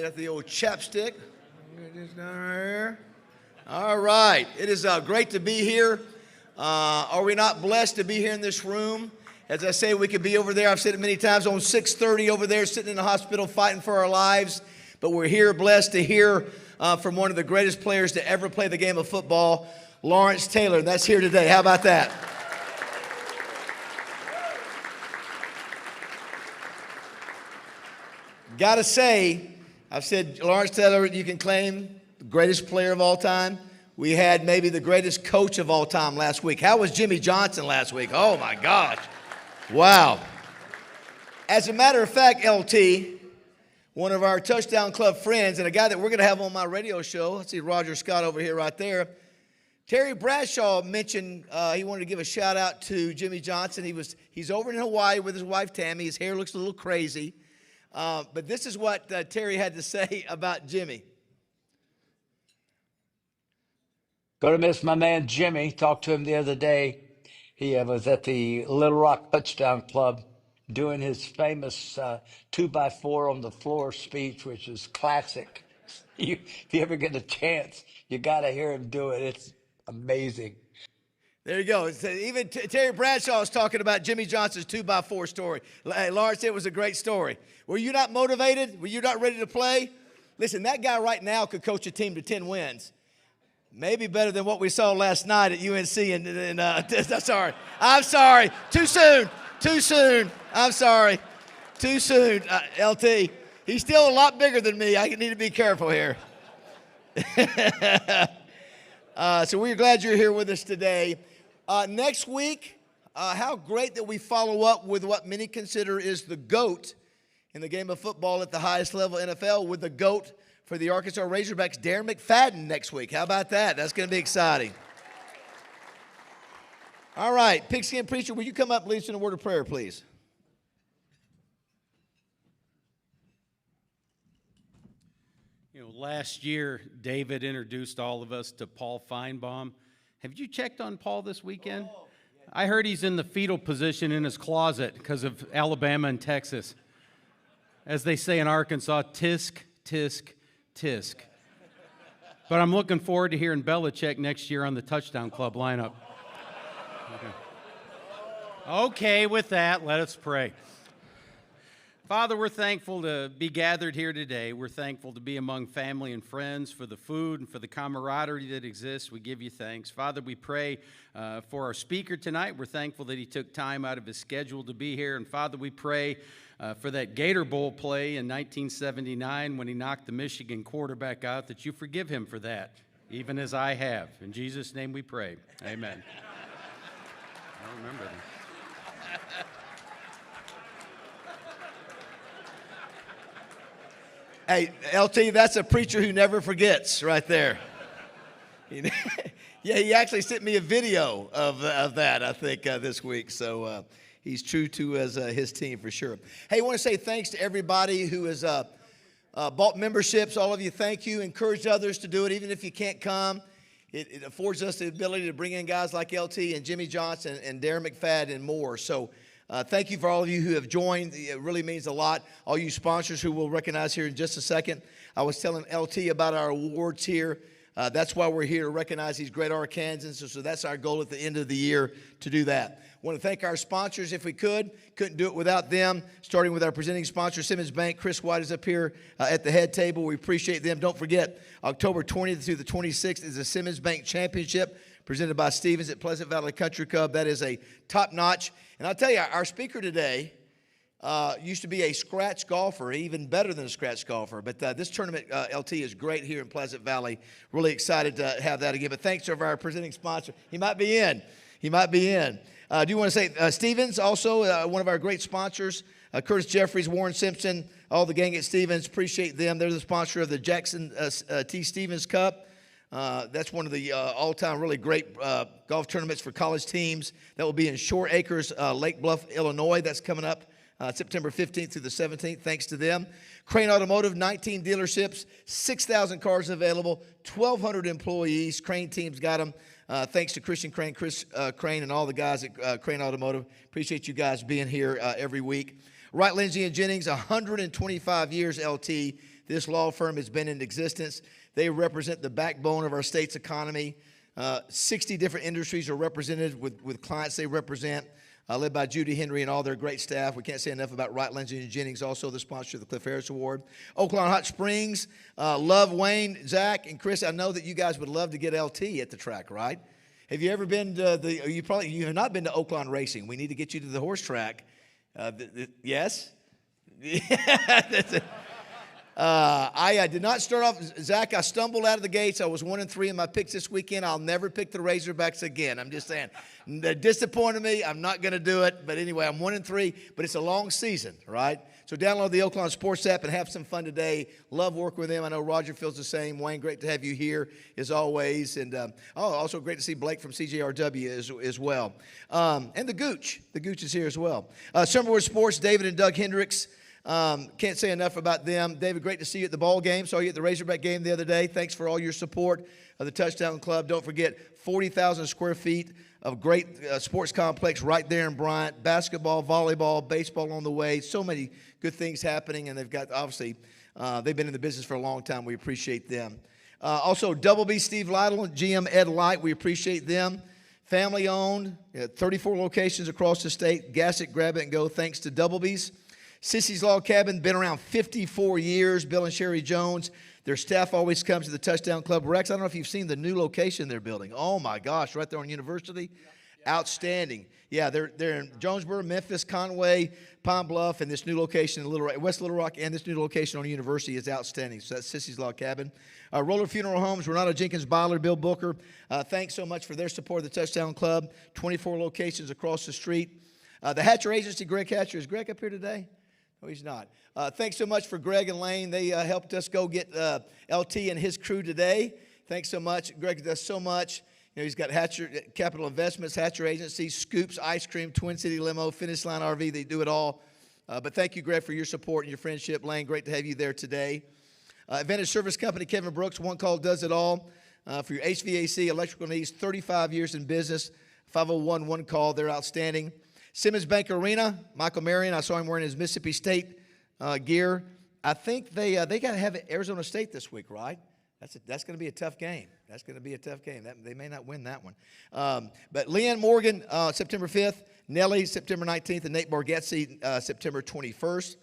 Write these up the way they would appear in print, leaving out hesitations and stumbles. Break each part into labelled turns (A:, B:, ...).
A: Get out the old chapstick. Get this down right here. All right. It is great to be here. Are we not blessed to be here in this room? As I say, we could be over there. I've said it many times on 630 over there, sitting in the hospital fighting for our lives. But we're here blessed to hear from one of the greatest players to ever play the game of football, Lawrence Taylor. And that's here today. How about that? Got to say, I've said Lawrence Taylor, you can claim the greatest player of all time. We had maybe the greatest coach of all time last week. How was Jimmy Johnson last week? Oh, my gosh. Wow. As a matter of fact, LT, one of our Touchdown Club friends and a guy that we're going to have on my radio show, let's see Roger Scott over here right there, Terry Bradshaw mentioned he wanted to give a shout out to Jimmy Johnson. He's over in Hawaii with his wife Tammy. His hair looks a little crazy. But this is what Terry had to say about Jimmy.
B: Going to miss my man Jimmy. Talked to him the other day. He was at the Little Rock Touchdown Club doing his famous 2x4 on the floor speech, which is classic. If you ever get a chance, you got to hear him do it. It's amazing.
A: There you go. Even Terry Bradshaw is talking about Jimmy Johnson's 2x4 story. Hey, Lawrence, it was a great story. Were you not motivated? Were you not ready to play? Listen, that guy right now could coach a team to 10 wins. Maybe better than what we saw last night at UNC. I'm sorry. Too soon. I'm sorry. Too soon, LT. He's still a lot bigger than me. I need to be careful here. So we're glad you're here with us today. Next week, how great that we follow up with what many consider is the GOAT in the game of football at the highest level, NFL, with the GOAT for the Arkansas Razorbacks, Darren McFadden, next week. How about that? That's going to be exciting. All right, Pigskin Preacher, will you come up and lead us in a word of prayer, please?
C: You know, last year, David introduced all of us to Paul Feinbaum. Have you checked on Paul this weekend? Oh, yeah. I heard he's in the fetal position in his closet because of Alabama and Texas. As they say in Arkansas, tisk, tisk, tisk. But I'm looking forward to hearing Belichick next year on the Touchdown Club lineup. Okay, with that, let us pray. Father, we're thankful to be gathered here today. We're thankful to be among family and friends for the food and for the camaraderie that exists. We give you thanks. Father, we pray for our speaker tonight. We're thankful that he took time out of his schedule to be here. And Father, we pray for that Gator Bowl play in 1979 when he knocked the Michigan quarterback out, that you forgive him for that, even as I have. In Jesus' name we pray. Amen. I don't remember that.
A: Hey, LT, that's a preacher who never forgets right there. Yeah, he actually sent me a video of that, I think, this week. So he's true to his team for sure. Hey, I want to say thanks to everybody who has bought memberships. All of you, thank you. Encourage others to do it, even if you can't come. It affords us the ability to bring in guys like LT and Jimmy Johnson and Darren McFadden and more. So thank you for all of you who have joined. It really means a lot. All you sponsors who we'll recognize here in just a second. I was telling LT about our awards here. That's why we're here, to recognize these great Arkansans. So that's our goal at the end of the year, to do that. I want to thank our sponsors if we could. Couldn't do it without them, starting with our presenting sponsor, Simmons Bank. Chris White is up here at the head table. We appreciate them. Don't forget, October 20th through the 26th is the Simmons Bank Championship presented by Stevens at Pleasant Valley Country Club. That is a top-notch. And I'll tell you, our speaker today used to be a scratch golfer, even better than a scratch golfer. But this tournament, LT, is great here in Pleasant Valley. Really excited to have that again. But thanks to our presenting sponsor. He might be in. I do want to say Stevens, also one of our great sponsors. Curtis Jeffries, Warren Simpson, all the gang at Stevens. Appreciate them. They're the sponsor of the Jackson T. Stevens Cup. That's one of the all-time really great golf tournaments for college teams. That will be in Shore Acres, Lake Bluff, Illinois. That's coming up September 15th through the 17th, thanks to them. Crane Automotive, 19 dealerships, 6,000 cars available, 1,200 employees. Crane team's got them. Thanks to Christian Crane, Chris Crane, and all the guys at Crane Automotive. Appreciate you guys being here every week. Wright, Lindsay, and Jennings, 125 years, LT. This law firm has been in existence. They represent the backbone of our state's economy. 60 different industries are represented with clients they represent, led by Judy Henry and all their great staff. We can't say enough about Wright, Lindsay, and Jennings, also the sponsor of the Cliff Harris Award. Oaklawn Hot Springs, love Wayne, Zach, and Chris. I know that you guys would love to get LT at the track, right? Have you ever been to you have not been to Oaklawn Racing. We need to get you to the horse track. Yes? I did not start off, Zach. I stumbled out of the gates. I was 1-3 in my picks this weekend. I'll never pick the Razorbacks again. I'm just saying. They disappointed me. I'm not going to do it. But anyway, I'm 1-3, but it's a long season, right? So download the Oaklawn Sports app and have some fun today. Love working with them. I know Roger feels the same. Wayne, great to have you here as always. And also great to see Blake from CJRW as well. And the Gooch. The Gooch is here as well. Summerwood Sports, David and Doug Hendricks. Can't say enough about them. David, great to see you at the ball game. Saw you at the Razorback game the other day. Thanks for all your support of the Touchdown Club. Don't forget, 40,000 square feet of great sports complex right there in Bryant. Basketball, volleyball, baseball on the way. So many good things happening, and they've got, obviously, they've been in the business for a long time. We appreciate them. Also, Double B Steve Lytle and GM Ed Light. We appreciate them. Family owned, 34 locations across the state. Gas it, grab it, and go. Thanks to Double B's. Sissy's Log Cabin, been around 54 years. Bill and Sherry Jones. Their staff always comes to the Touchdown Club. Rex, I don't know if you've seen the new location they're building. Oh, my gosh, right there on University. Outstanding. Yeah, they're in Jonesboro, Memphis, Conway, Pine Bluff, and this new location in West Little Rock, and this new location on University is outstanding. So that's Sissy's Log Cabin. Roller Funeral Homes, Renato Jenkins, Byler, Bill Booker. Thanks so much for their support of the Touchdown Club. 24 locations across the street. The Hatcher Agency, Greg Hatcher. Is Greg up here today? No, he's not. Thanks so much for Greg and Lane. They helped us go get LT and his crew today. Thanks so much. Greg does so much. You know, he's got Hatcher Capital Investments, Hatcher Agency, Scoops Ice Cream, Twin City Limo, Finish Line RV. They do it all. But thank you, Greg, for your support and your friendship. Lane, great to have you there today. Advantage Service Company, Kevin Brooks, One Call Does It All. For your HVAC, electrical needs, 35 years in business, 501 One Call. They're outstanding. Simmons Bank Arena, Michael Marion. I saw him wearing his Mississippi State gear. I think they got to have Arizona State this week, right? That's going to be a tough game. That's going to be a tough game. They may not win that one. But Leanne Morgan, September 5th. Nellie, September 19th. And Nate Bargatze, September 21st.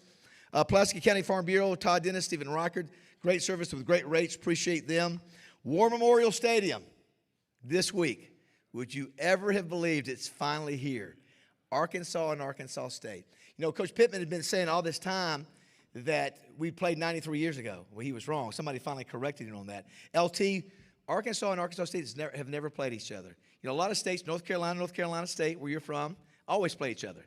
A: Pulaski County Farm Bureau, Todd Dennis, Stephen Rockard. Great service with great rates. Appreciate them. War Memorial Stadium this week. Would you ever have believed it's finally here? Arkansas and Arkansas State. You know, Coach Pittman had been saying all this time that we played 93 years ago. Well, he was wrong. Somebody finally corrected him on that. LT, Arkansas and Arkansas State have never played each other. You know, a lot of states, North Carolina State, where you're from, always play each other.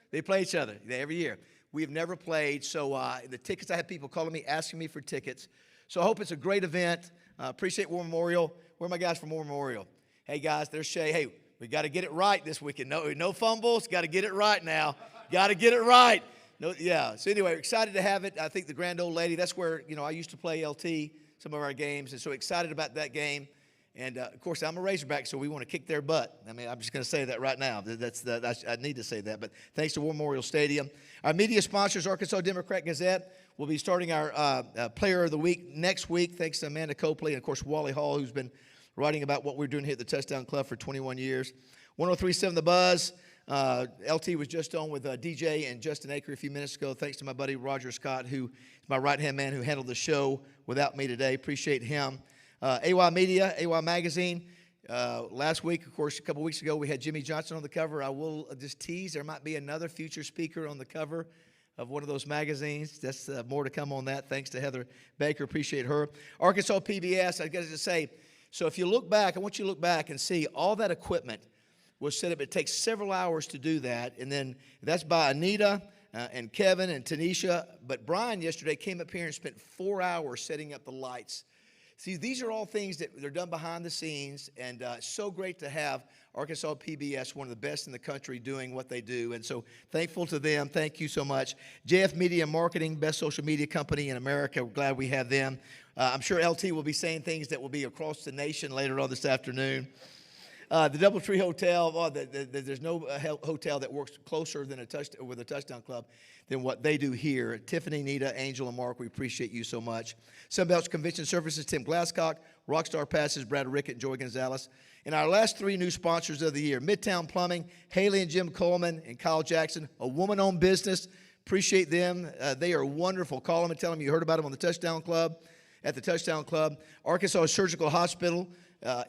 A: They play each other every year. We have never played, so the tickets, I had people calling me, asking me for tickets. So I hope it's a great event. Appreciate War Memorial. Where are my guys from War Memorial? Hey, guys, there's Shay. Hey, we got to get it right this weekend. No fumbles. Got to get it right now. Got to get it right. No, yeah. So anyway, excited to have it. I think the Grand Old Lady, that's where, you know, I used to play LT some of our games, and so excited about that game. And, of course, I'm a Razorback, so we want to kick their butt. I mean, I'm just going to say that right now. I need to say that. But thanks to War Memorial Stadium. Our media sponsors, Arkansas Democrat Gazette, will be starting our Player of the Week next week, thanks to Amanda Copley and, of course, Wally Hall, who's been writing about what we're doing here at the Touchdown Club for 21 years. 103.7 The Buzz. LT was just on with DJ and Justin Aker a few minutes ago. Thanks to my buddy Roger Scott, who is my right-hand man who handled the show without me today. Appreciate him. AY Media, AY Magazine. Last week, of course, a couple weeks ago, we had Jimmy Johnson on the cover. I will just tease there might be another future speaker on the cover of one of those magazines. That's more to come on that. Thanks to Heather Baker. Appreciate her. Arkansas PBS, I got to say, so if you look back, I want you to look back and see all that equipment was set up. It takes several hours to do that. And then that's by Anita and Kevin and Tanisha. But Brian yesterday came up here and spent 4 hours setting up the lights. See, these are all things that they're done behind the scenes. And so great to have Arkansas PBS, one of the best in the country, doing what they do. And so thankful to them. Thank you so much. JF Media Marketing, best social media company in America. We're glad we have them. I'm sure LT will be saying things that will be across the nation later on this afternoon. The DoubleTree Hotel, there's no hotel that works closer than with a touchdown club than what they do here. Tiffany, Nita, Angel, and Mark, we appreciate you so much. Sunbelt's Convention Services, Tim Glasscock, Rockstar Passes, Brad Rickett, and Joy Gonzalez. And our last 3 new sponsors of the year, Midtown Plumbing, Haley and Jim Coleman, and Kyle Jackson, a woman-owned business. Appreciate them. They are wonderful. Call them and tell them you heard about them on the Touchdown Club, at the Touchdown Club. Arkansas Surgical Hospital.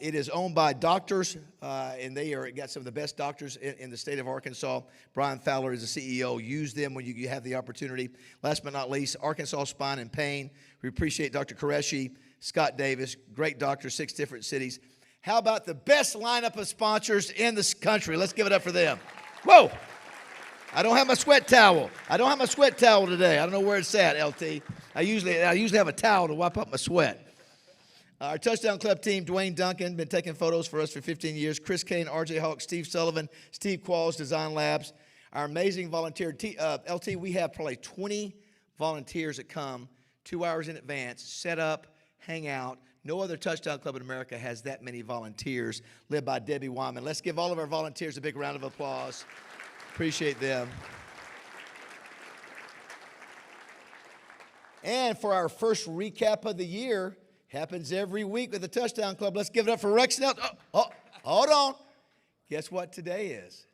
A: It is owned by doctors, and they got some of the best doctors in the state of Arkansas. Brian Fowler is the CEO. Use them when you have the opportunity. Last but not least, Arkansas Spine and Pain. We appreciate Dr. Qureshi, Scott Davis, great doctors, 6 different cities. How about the best lineup of sponsors in this country? Let's give it up for them. Whoa! I don't have my sweat towel. I don't have my sweat towel today. I don't know where it's at, LT. I usually have a towel to wipe up my sweat. Our Touchdown Club team, Dwayne Duncan, been taking photos for us for 15 years. Chris Kane, RJ Hawk, Steve Sullivan, Steve Qualls, Design Labs. Our amazing volunteer, LT, we have probably 20 volunteers that come 2 hours in advance, set up, hang out. No other Touchdown Club in America has that many volunteers, led by Debbie Wyman. Let's give all of our volunteers a big round of applause. Appreciate them. And for our first recap of the year, happens every week with the Touchdown Club. Let's give it up for Rex Snell. Oh, hold on. Guess what today is?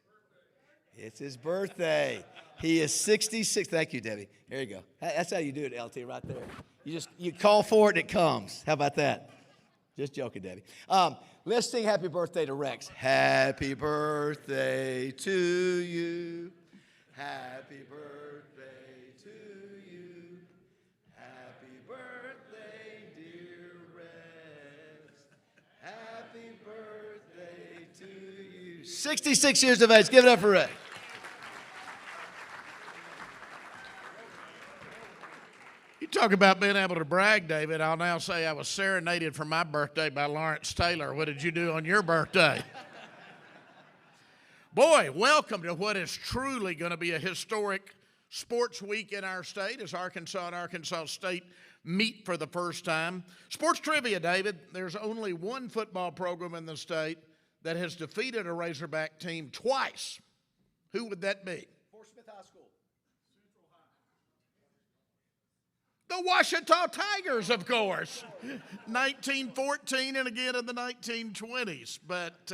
A: It's his birthday. He is 66. Thank you, Debbie. There you go. That's how you do it, LT, right there. You call for it and it comes. How about that? Just joking, Debbie. Let's sing happy birthday to Rex. Happy birthday to you. Happy birthday to you. Happy birthday, dear Rex. Happy birthday to you. 66 years of age. Give it up for Rex.
D: You talk about being able to brag, David. I'll now say I was serenaded for my birthday by Lawrence Taylor. What did you do on your birthday? Boy, welcome to what is truly going to be a historic sports week in our state as Arkansas and Arkansas State meet for the first time. Sports trivia, David. There's only one football program in the state that has defeated a Razorback team twice. Who would that be?
A: Fort Smith High School.
D: The Ouachita Tigers, of course. 1914 and again in the 1920s. But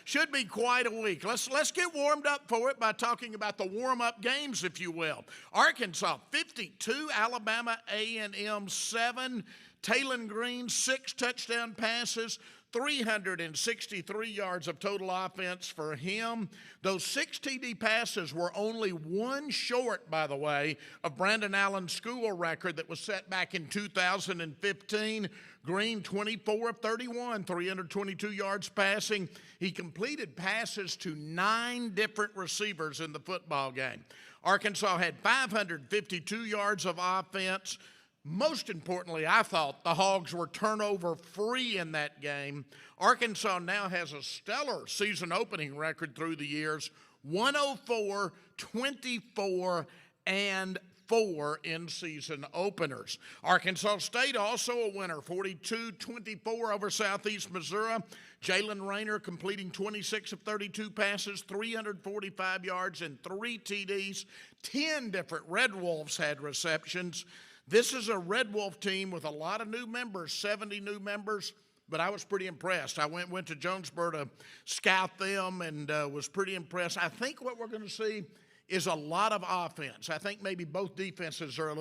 D: should be quite a week. Let's get warmed up for it by talking about the warm-up games, if you will. Arkansas 52, Alabama A&M 7, Taylon Green 6 touchdown passes, 363 yards of total offense for him. Those 6 TD passes were only 1 short, by the way, of Brandon Allen's school record that was set back in 2015. Green, 24 of 31, 322 yards passing. He completed passes to 9 different receivers in the football game. Arkansas had 552 yards of offense. Most importantly, I thought the Hogs were turnover-free in that game. Arkansas now has a stellar season opening record through the years, 104, 24, and 4 in season openers. Arkansas State also a winner, 42-24 over Southeast Missouri. Jalen Rayner completing 26 of 32 passes, 345 yards, and 3 TDs. 10 different Red Wolves had receptions. This is a Red Wolf team with a lot of new members, 70 new members, but I was pretty impressed. I went to Jonesboro to scout them and was pretty impressed. I think what we're going to see is a lot of offense. I think maybe both defenses are a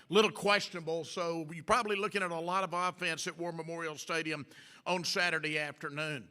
D: little questionable, so you're probably looking at a lot of offense at War Memorial Stadium on Saturday afternoon.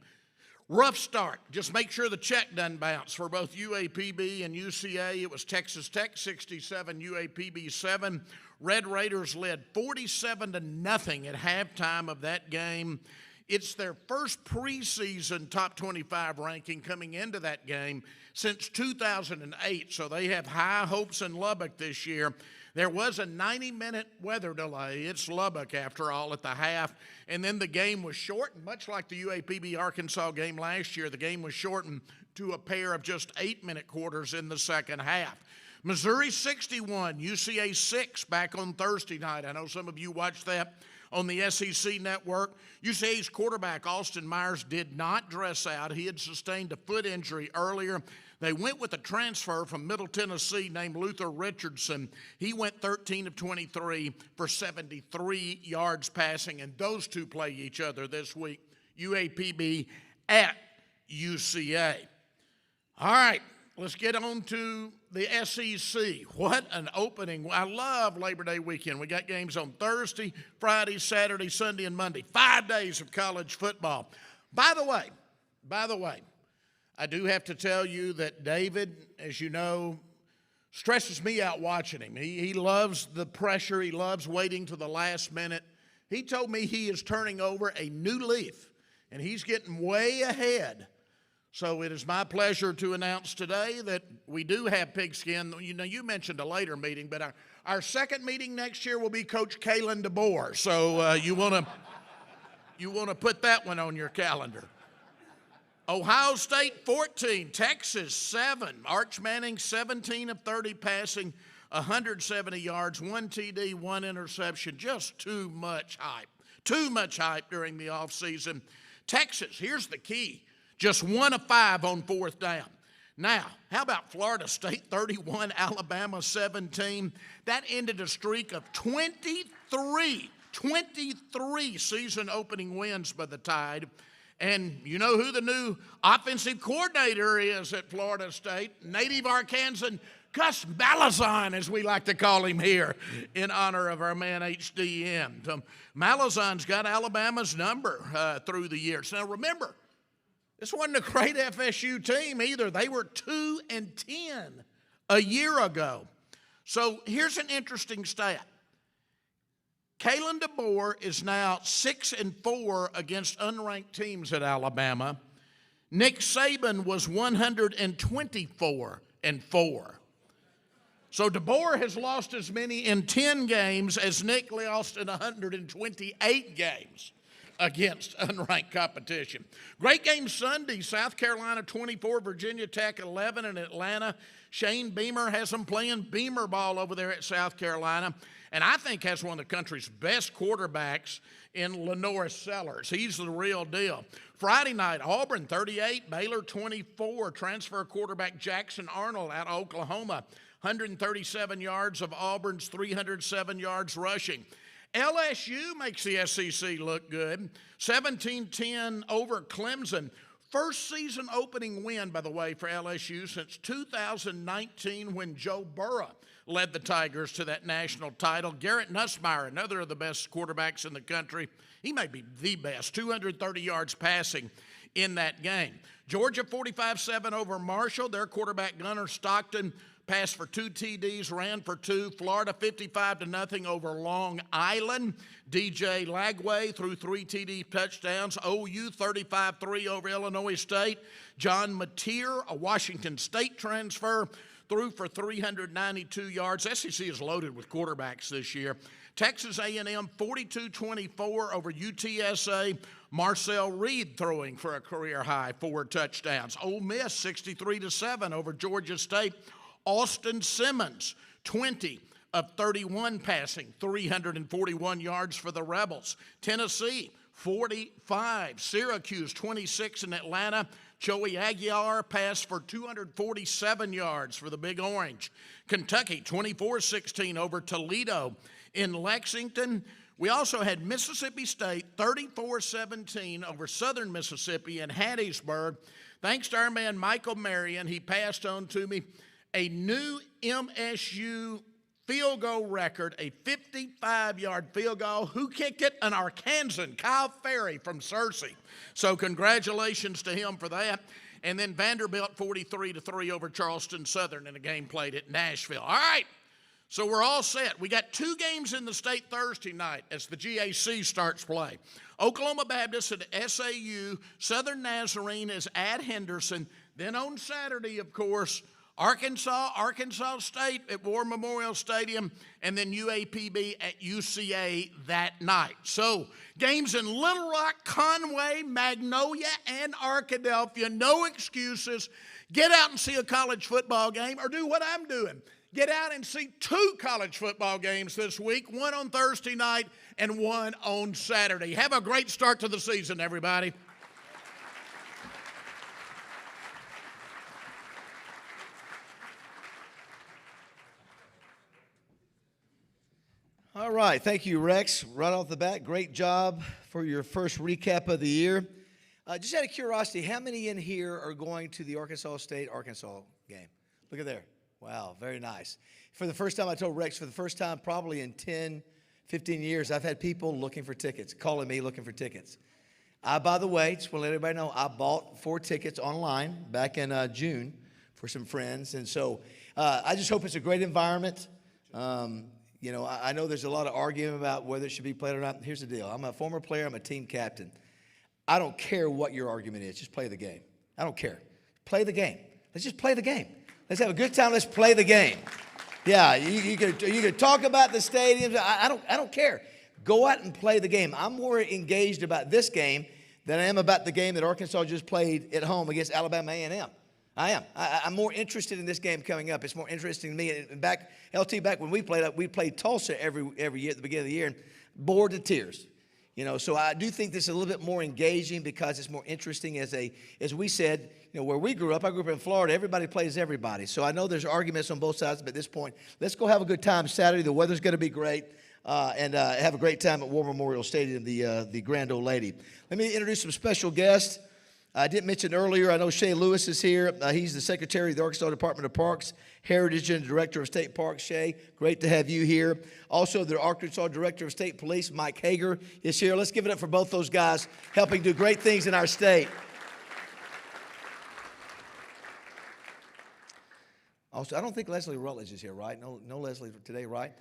D: Rough start. Just make sure the check doesn't bounce for both UAPB and UCA. It was Texas Tech 67, UAPB 7. Red Raiders led 47-0 at halftime of that game. It's their first preseason top 25 ranking coming into that game since 2008, so they have high hopes in Lubbock this year. There was a 90-minute weather delay. It's Lubbock, after all, at the half. And then the game was shortened, much like the UAPB-Arkansas game last year. The game was shortened to a pair of just 8-minute quarters in the second half. Missouri 61, UCA 6 back on Thursday night. I know some of you watched that on the SEC network. UCA's quarterback, Austin Myers, did not dress out. He had sustained a foot injury earlier. They went with a transfer from Middle Tennessee named Luther Richardson. He went 13 of 23 for 73 yards passing, and those two play each other this week, UAPB at UCA. All right, let's get on to the SEC. What an opening. I love Labor Day weekend. We got games on Thursday, Friday, Saturday, Sunday, and Monday. 5 days of college football. By the way, I do have to tell you that David, as you know, stresses me out watching him. He loves the pressure. He loves waiting to the last minute. He told me he is turning over a new leaf, and he's getting way ahead. So it is my pleasure to announce today that we do have pigskin. You know, you mentioned a later meeting, but our second meeting next year will be Coach Kalen DeBoer. So you want to put that one on your calendar. Ohio State 14, Texas 7. Arch Manning 17 of 30 passing, 170 yards, 1 TD, 1 interception. Just too much hype. Too much hype during the offseason. Texas, here's the key. Just 1 of 5 on 4th down. Now, how about Florida State 31, Alabama 17? That ended a streak of 23 season opening wins by the Tide. And you know who the new offensive coordinator is at Florida State? Native Arkansan Gus Malzahn, as we like to call him here, in honor of our man HDM. Malzahn's got Alabama's number through the years. Now remember, this wasn't a great FSU team either. They were 2-10 a year ago. So here's an interesting stat. Kalen DeBoer is now 6-4 against unranked teams at Alabama. Nick Saban was 124-4. So DeBoer has lost as many in 10 games as Nick lost in 128 games against unranked competition. Great game Sunday, South Carolina 24, Virginia Tech 11 in Atlanta. Shane Beamer has them playing Beamer ball over there at South Carolina, and I think has one of the country's best quarterbacks in Lenore Sellers. He's the real deal. Friday night, Auburn 38, Baylor 24. Transfer quarterback Jackson Arnold out of Oklahoma, 137 yards of Auburn's 307 yards rushing. LSU makes the SEC look good, 17-10 over Clemson. First season opening win, by the way, for LSU since 2019 when Joe Burrow led the Tigers to that national title. Garrett Nussmeier, another of the best quarterbacks in the country. He may be the best, 230 yards passing in that game. Georgia 45-7 over Marshall. Their quarterback Gunnar Stockton passed for 2 TDs, ran for 2. Florida 55-0 over Long Island. DJ Lagway threw 3 TD touchdowns. OU 35-3 over Illinois State. John Mateer, a Washington State transfer, threw for 392 yards. SEC is loaded with quarterbacks this year. Texas A&M 42-24 over UTSA. Marcel Reed throwing for a career-high 4 touchdowns. Ole Miss 63-7 over Georgia State. Austin Simmons, 20 of 31 passing, 341 yards for the Rebels. Tennessee, 45. Syracuse, 26 in Atlanta. Joey Aguilar passed for 247 yards for the Big Orange. Kentucky, 24-16 over Toledo in Lexington. We also had Mississippi State, 34-17 over Southern Mississippi in Hattiesburg. Thanks to our man Michael Marion, he passed on to me a new MSU field goal record, a 55-yard field goal. Who kicked it? An Arkansan, Kyle Ferry from Searcy. So congratulations to him for that. And then Vanderbilt 43-3 over Charleston Southern in a game played at Nashville. All right, so we're all set. We got 2 games in the state Thursday night as the GAC starts play. Oklahoma Baptist at SAU. Southern Nazarene is at Henderson. Then on Saturday, of course, Arkansas State at War Memorial Stadium, and then UAPB at UCA that night. So games in Little Rock, Conway, Magnolia, and Arkadelphia. No excuses. Get out and see a college football game or do what I'm doing. get out and see 2 college football games this week, one on Thursday night and one on Saturday. Have a great start to the season, everybody.
A: All right, thank you, Rex. Right off the bat, great job for your first recap of the year. Just out of curiosity, how many in here are going to the Arkansas State-Arkansas game? Look at there. Wow, very nice. For the first time, I told Rex, for the first time probably in 10, 15 years, I've had people looking for tickets, calling me looking for tickets. By the way, just want to let everybody know, I bought 4 tickets online back in June for some friends. And so I just hope it's a great environment. You know, I know there's a lot of arguing about whether it should be played or not. Here's the deal. I'm a former player. I'm a team captain. I don't care what your argument is. Just play the game. I don't care. Play the game. Let's just play the game. Let's have a good time. Let's play the game. Yeah, you could talk about the stadiums. I don't care. Go out and play the game. I'm more engaged about this game than I am about the game that Arkansas just played at home against Alabama A&M. I am. I'm more interested in this game coming up. It's more interesting to me. And back when we played Tulsa every year at the beginning of the year, and bored to tears. You know, so I do think this is a little bit more engaging because it's more interesting as we said, you know, where we grew up. I grew up in Florida. Everybody plays everybody. So I know there's arguments on both sides, but at this point, let's go have a good time Saturday. The weather's going to be great. And have a great time at War Memorial Stadium, the Grand Old Lady. Let me introduce some special guests. I didn't mention earlier, I know Shay Lewis is here. He's the Secretary of the Arkansas Department of Parks, Heritage, and Director of State Parks. Shay, great to have you here. Also, the Arkansas Director of State Police, Mike Hager, is here. Let's give it up for both those guys helping do great things in our state. Also, I don't think Leslie Rutledge is here, right? No Leslie today, right?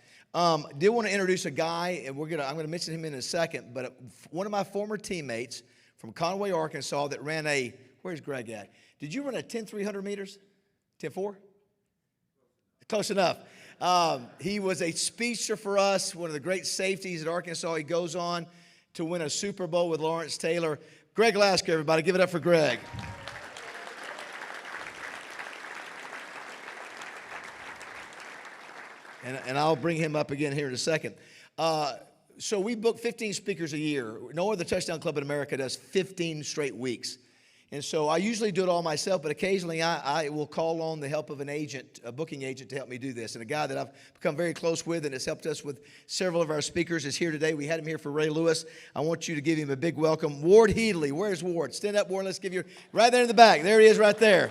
A: Did want to introduce a guy, and I'm going to mention him in a second, but one of my former teammates from Conway, Arkansas, that ran where's Greg at? Did you run a 10-300 meters? 10-4? Close enough. He was a speedster for us, one of the great safeties at Arkansas. He goes on to win a Super Bowl with Lawrence Taylor. Greg Lasker, everybody. Give it up for Greg. And I'll bring him up again here in a second. So we book 15 speakers a year. No other touchdown club in America does 15 straight weeks. And so I usually do it all myself, but occasionally I will call on the help of an agent, a booking agent, to help me do this. And a guy that I've become very close with and has helped us with several of our speakers is here today. We had him here for Ray Lewis. I want you to give him a big welcome. Ward Headley. Where's Ward? Stand up, Ward. Let's give you, right there in the back. There he is right there.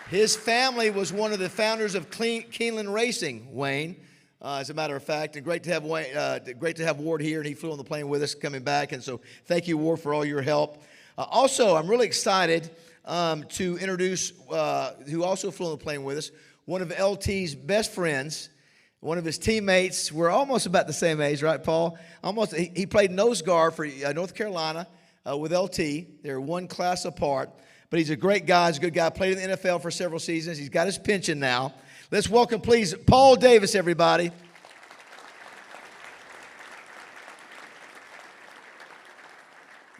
A: His family was one of the founders of Keeneland Racing, Wayne. As a matter of fact, and great to have Ward here, and he flew on the plane with us coming back, and so thank you, Ward, for all your help. Also, I'm really excited to introduce, who also flew on the plane with us, one of LT's best friends, one of his teammates. We're almost about the same age, right, Paul? Almost. He played nose guard for North Carolina with LT. They're one class apart, but he's a great guy. He's a good guy. Played in the NFL for several seasons. He's got his pension now. Let's welcome, please, Paul Davis, everybody.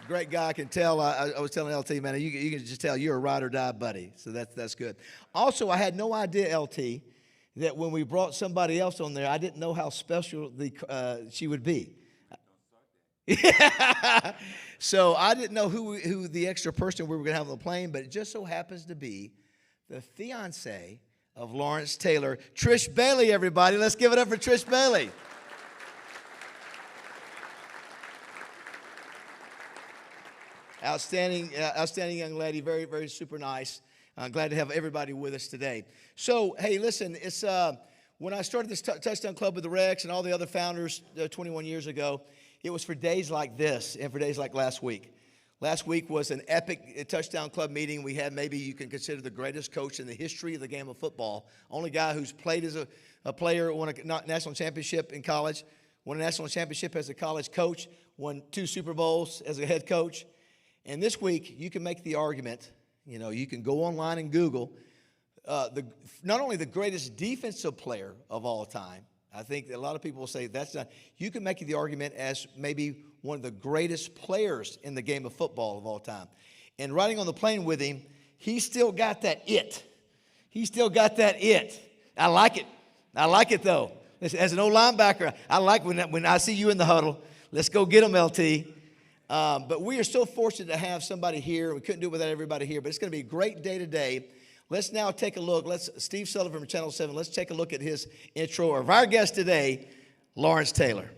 A: Great guy, I can tell. I was telling LT, man, you can just tell you're a ride or die buddy, so that's good. Also, I had no idea, LT, that when we brought somebody else on there, I didn't know how special she would be. So I didn't know who the extra person we were going to have on the plane, but it just so happens to be the fiance of Lawrence Taylor, Trish Bailey, everybody. Let's give it up for Trish Bailey. Outstanding young lady, very, very super nice. Glad to have everybody with us today. So, hey, listen, it's when I started this Touchdown Club with the Rex and all the other founders 21 years ago, it was for days like this and for days like last week. Last week was an epic Touchdown Club meeting. We had maybe you can consider the greatest coach in the history of the game of football. Only guy who's played as a player, won a national championship in college, won a national championship as a college coach, won 2 Super Bowls as a head coach. And this week, you can make the argument, you can go online and Google, not only the greatest defensive player of all time. I think that a lot of people will say that's not. You can make the argument as maybe one of the greatest players in the game of football of all time. And riding on the plane with him, he still got that it. He still got that it. I like it. I like it, though. As an old linebacker, I like when I see you in the huddle. Let's go get him, LT. But we are so fortunate to have somebody here. We couldn't do it without everybody here, but it's going to be a great day today. Let's now take a look. Steve Sullivan from Channel 7, let's take a look at his intro of our guest today, Lawrence Taylor.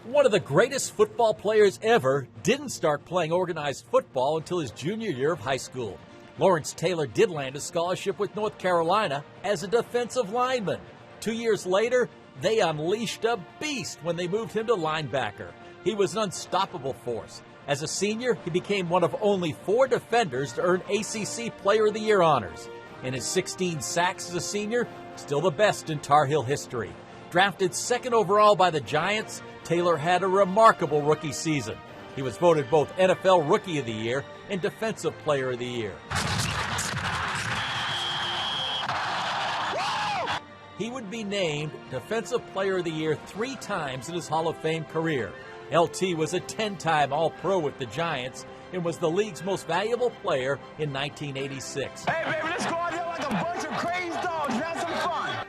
E: One of the greatest football players ever didn't start playing organized football until his junior year of high school. Lawrence Taylor did land a scholarship with North Carolina as a defensive lineman. 2 years later, they unleashed a beast when they moved him to linebacker. He was an unstoppable force. As a senior, he became one of only 4 defenders to earn ACC Player of the Year honors. In his 16 sacks as a senior, still the best in Tar Heel history. Drafted 2nd overall by the Giants, Taylor had a remarkable rookie season. He was voted both NFL Rookie of the Year and Defensive Player of the Year. He would be named Defensive Player of the Year 3 times in his Hall of Fame career. LT was a 10-time All-Pro with the Giants and was the league's most valuable player in 1986.
F: Hey, baby, let's go out there like a bunch of crazy dogs and have some fun.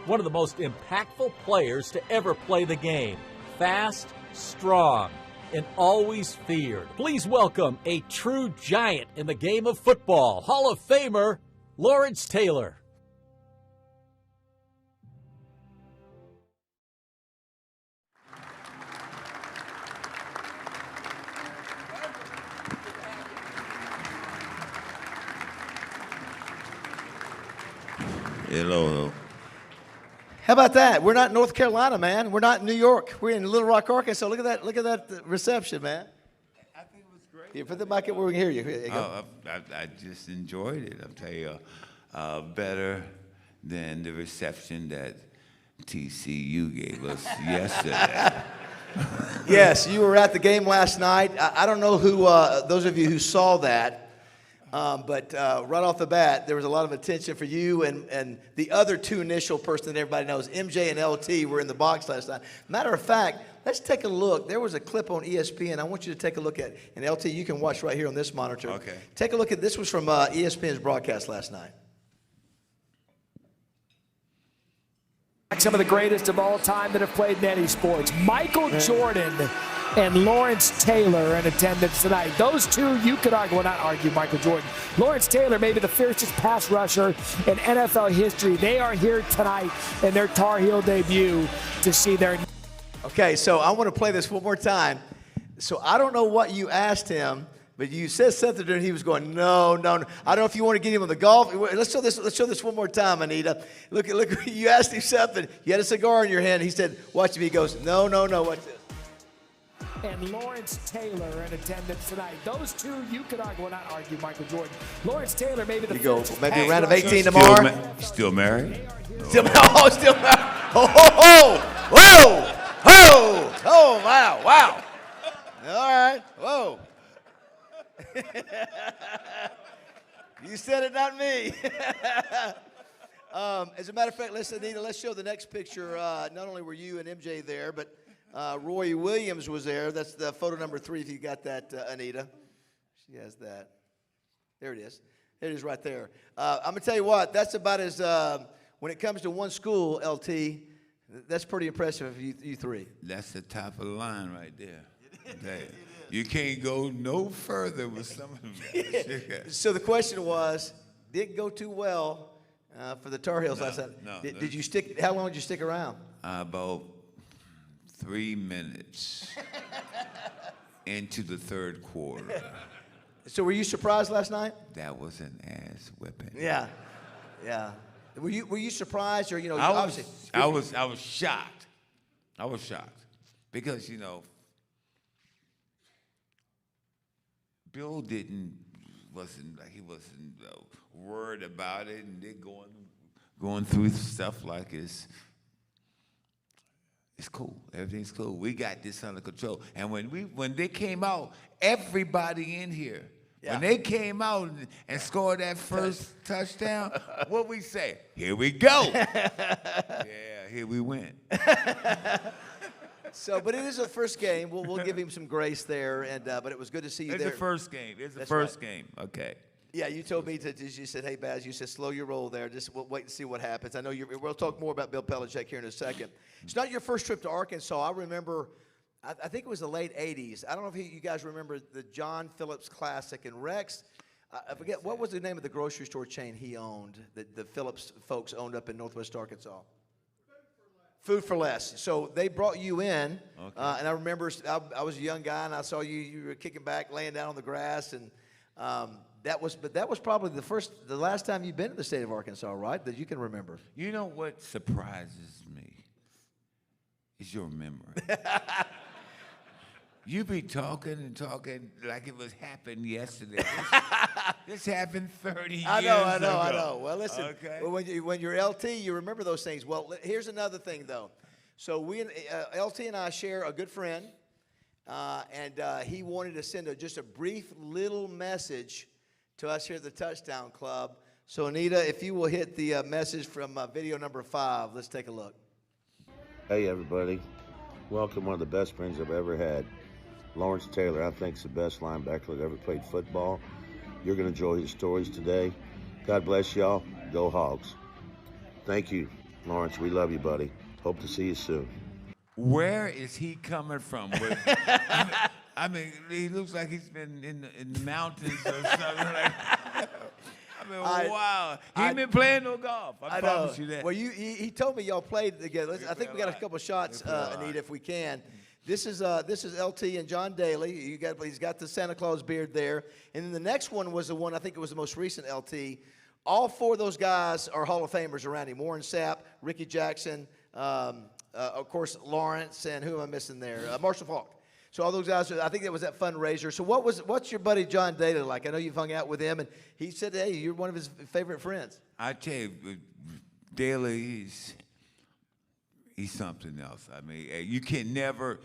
E: One of the most impactful players to ever play the game. Fast, strong, and always feared. Please welcome a true giant in the game of football, Hall of Famer, Lawrence Taylor.
G: Hello.
A: How about that? We're not in North Carolina, man. We're not in New York. We're in Little Rock, Arkansas. Look at that. Look at that reception, man.
G: I think it was great.
A: Here, put the mic up where we can hear you. Here you go.
G: I just enjoyed it. I'll tell you, better than the reception that TCU gave us yesterday.
A: Yes, you were at the game last night. I don't know who, those of you who saw that, but right off the bat, there was a lot of attention for you and the other 2 initial person that everybody knows, MJ and LT, were in the box last night. Matter of fact, let's take a look. There was a clip on ESPN. I want you to take a look at, and LT, you can watch right here on this monitor.
G: Okay.
A: Take a look at, this was from ESPN's broadcast last night.
H: Some of the greatest of all time that have played in any sports. Michael Jordan and Lawrence Taylor in attendance tonight. Those 2, you could argue, well, not argue Michael Jordan. Lawrence Taylor, maybe the fiercest pass rusher in NFL history. They are here tonight in their Tar Heel debut to see their...
A: Okay, so I want to play this one more time. So I don't know what you asked him, but you said something to him. He was going, no. I don't know if you want to get him on the golf. Let's show this one more time, Anita. Look. You asked him something. You had a cigar in your hand. He said, watch him. He goes, no. Watch this.
H: And Lawrence Taylor in attendance tonight. Those 2, you could argue, well, not argue Michael Jordan. Lawrence Taylor, maybe the...
A: You go,
H: fiercest
A: maybe
H: pass
A: a round of
H: rusher.
A: 18 tomorrow.
G: Still married?
A: Still married. Oh, wow. All right, whoa. You said it, not me. As a matter of fact, Anita, let's show the next picture. Not only were you and MJ there, but Roy Williams was there. That's the photo number 3, if you got that, Anita. She has that. There it is. There it is right there. I'm going to tell you what, that's about as, when it comes to one school, LT, that's pretty impressive of you 3.
G: That's the top of the line right there. You can't go no further with some of them.
A: So the question was, didn't go too well for the Tar Heels last night.
G: No.
A: Did you stick? How long did you stick around?
G: About 3 minutes into the 3rd quarter.
A: So were you surprised last night?
G: That was an ass whipping.
A: Yeah. Were you surprised, or
G: I was shocked. I was shocked because Bill wasn't worried about it, and they're going through stuff like it's cool. Everything's cool. We got this under control. And when they came out, everybody in here, when they came out and scored that first touchdown, what we say? Here we go. Yeah, here we went.
A: So, but it is the first game. We'll give him some grace there, and but it was good to see you there.
G: It's the first game. It's the first game. Okay.
A: Yeah, you told me you said, hey, Baz, you said slow your roll there. Just we'll wait and see what happens. I know we'll talk more about Bill Belichick here in a second. It's not your first trip to Arkansas. I remember, I think it was the late 80s. I don't know if you guys remember the John Phillips Classic. And Rex, I forget, what was the name of the grocery store chain he owned, that the Phillips folks owned up in Northwest Arkansas? Food for Less. So they brought you in, and I remember I was a young guy, and I saw you were kicking back, laying down on the grass, and that was probably the last time you've been to the state of Arkansas, right? That you can remember.
G: You know what surprises me is your memory. You be talking and talking like it was happened yesterday. This happened 30 years ago.
A: I know. Well, listen, when you're LT, you remember those things. Well, here's another thing, though. So LT and I share a good friend, and he wanted to send just a brief little message to us here at the Touchdown Club. So, Anita, if you will hit the message from video number 5, let's take a look.
I: Hey, everybody. Welcome, one of the best friends I've ever had. Lawrence Taylor, I think, is the best linebacker that ever played football. You're going to enjoy his stories today. God bless y'all. Go Hogs. Thank you, Lawrence. We love you, buddy. Hope to see you soon.
G: Where is he coming from? I mean, he looks like he's been in the mountains or something like that. I mean, wow. He ain't been playing no golf. I promise you that.
A: Well, he told me y'all played together. I think we got a couple shots, Anita, if we can. This is LT and John Daly. He's got the Santa Claus beard there. And then the next one was the one, I think it was the most recent LT. All 4 of those guys are Hall of Famers around him. Warren Sapp, Ricky Jackson, of course, Lawrence, and who am I missing there? Marshall Faulk. So all those guys, I think that was that fundraiser. So what's your buddy John Daly like? I know you've hung out with him, and he said, hey, you're one of his favorite friends.
G: I tell you, Daly, he's something else. I mean, you can never,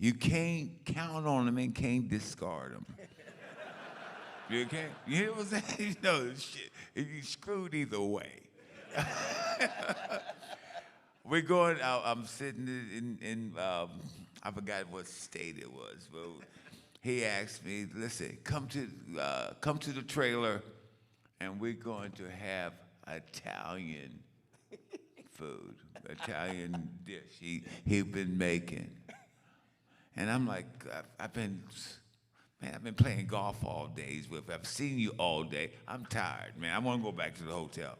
G: you can't count on him and can't discard him. You can't. You know what I'm saying? You know, shit, you screwed either way. We're going out. I'm sitting in I forgot what state it was, but he asked me, listen, come to the trailer, and we're going to have Italian food, Italian dish he's been making. And I'm like, I've been playing golf all days with. I've seen you all day. I'm tired, man. I want to go back to the hotel.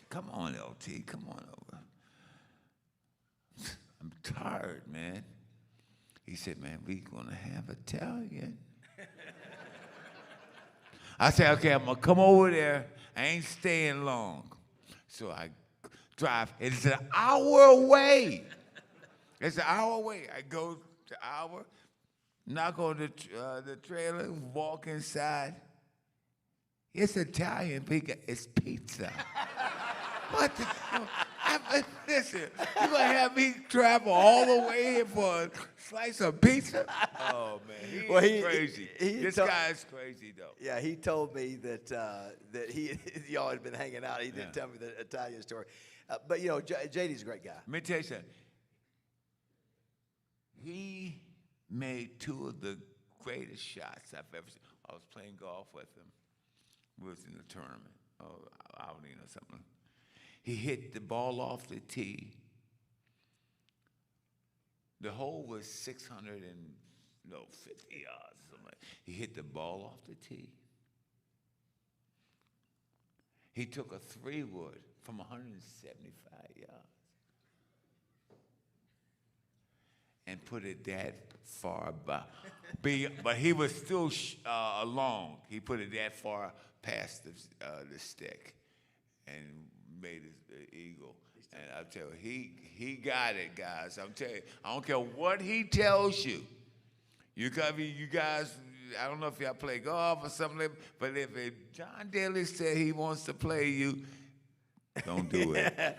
G: Come on, LT. Come on over. I'm tired, man. He said, man, we're going to have Italian. I said, okay, I'm going to come over there. I ain't staying long. So I drive. It's an hour away. It's an hour away. I go to hour, knock on the trailer, walk inside. It's Italian, it's pizza. What the hell? Listen, you gonna have me travel all the way here for a slice of pizza? Oh man, he's crazy. This guy's crazy though.
A: Yeah, he told me that y'all had been hanging out. He didn't tell me the Italian story, but you know, JD's a great guy.
G: Let me tell you something. He made 2 of the greatest shots I've ever seen. I was playing golf with him. We was in a tournament, outing or something. He hit the ball off the tee. The hole was 650 yards. Something like. He hit the ball off the tee. He took a 3-wood from 175 yards and put it that far back. But he was still long. He put it that far past the stick and made the eagle. And I tell you, he got it, guys. I'm telling you, I don't care what he tells you. You guys, I don't know if y'all play golf or something, but if John Daly said he wants to play you, don't do it.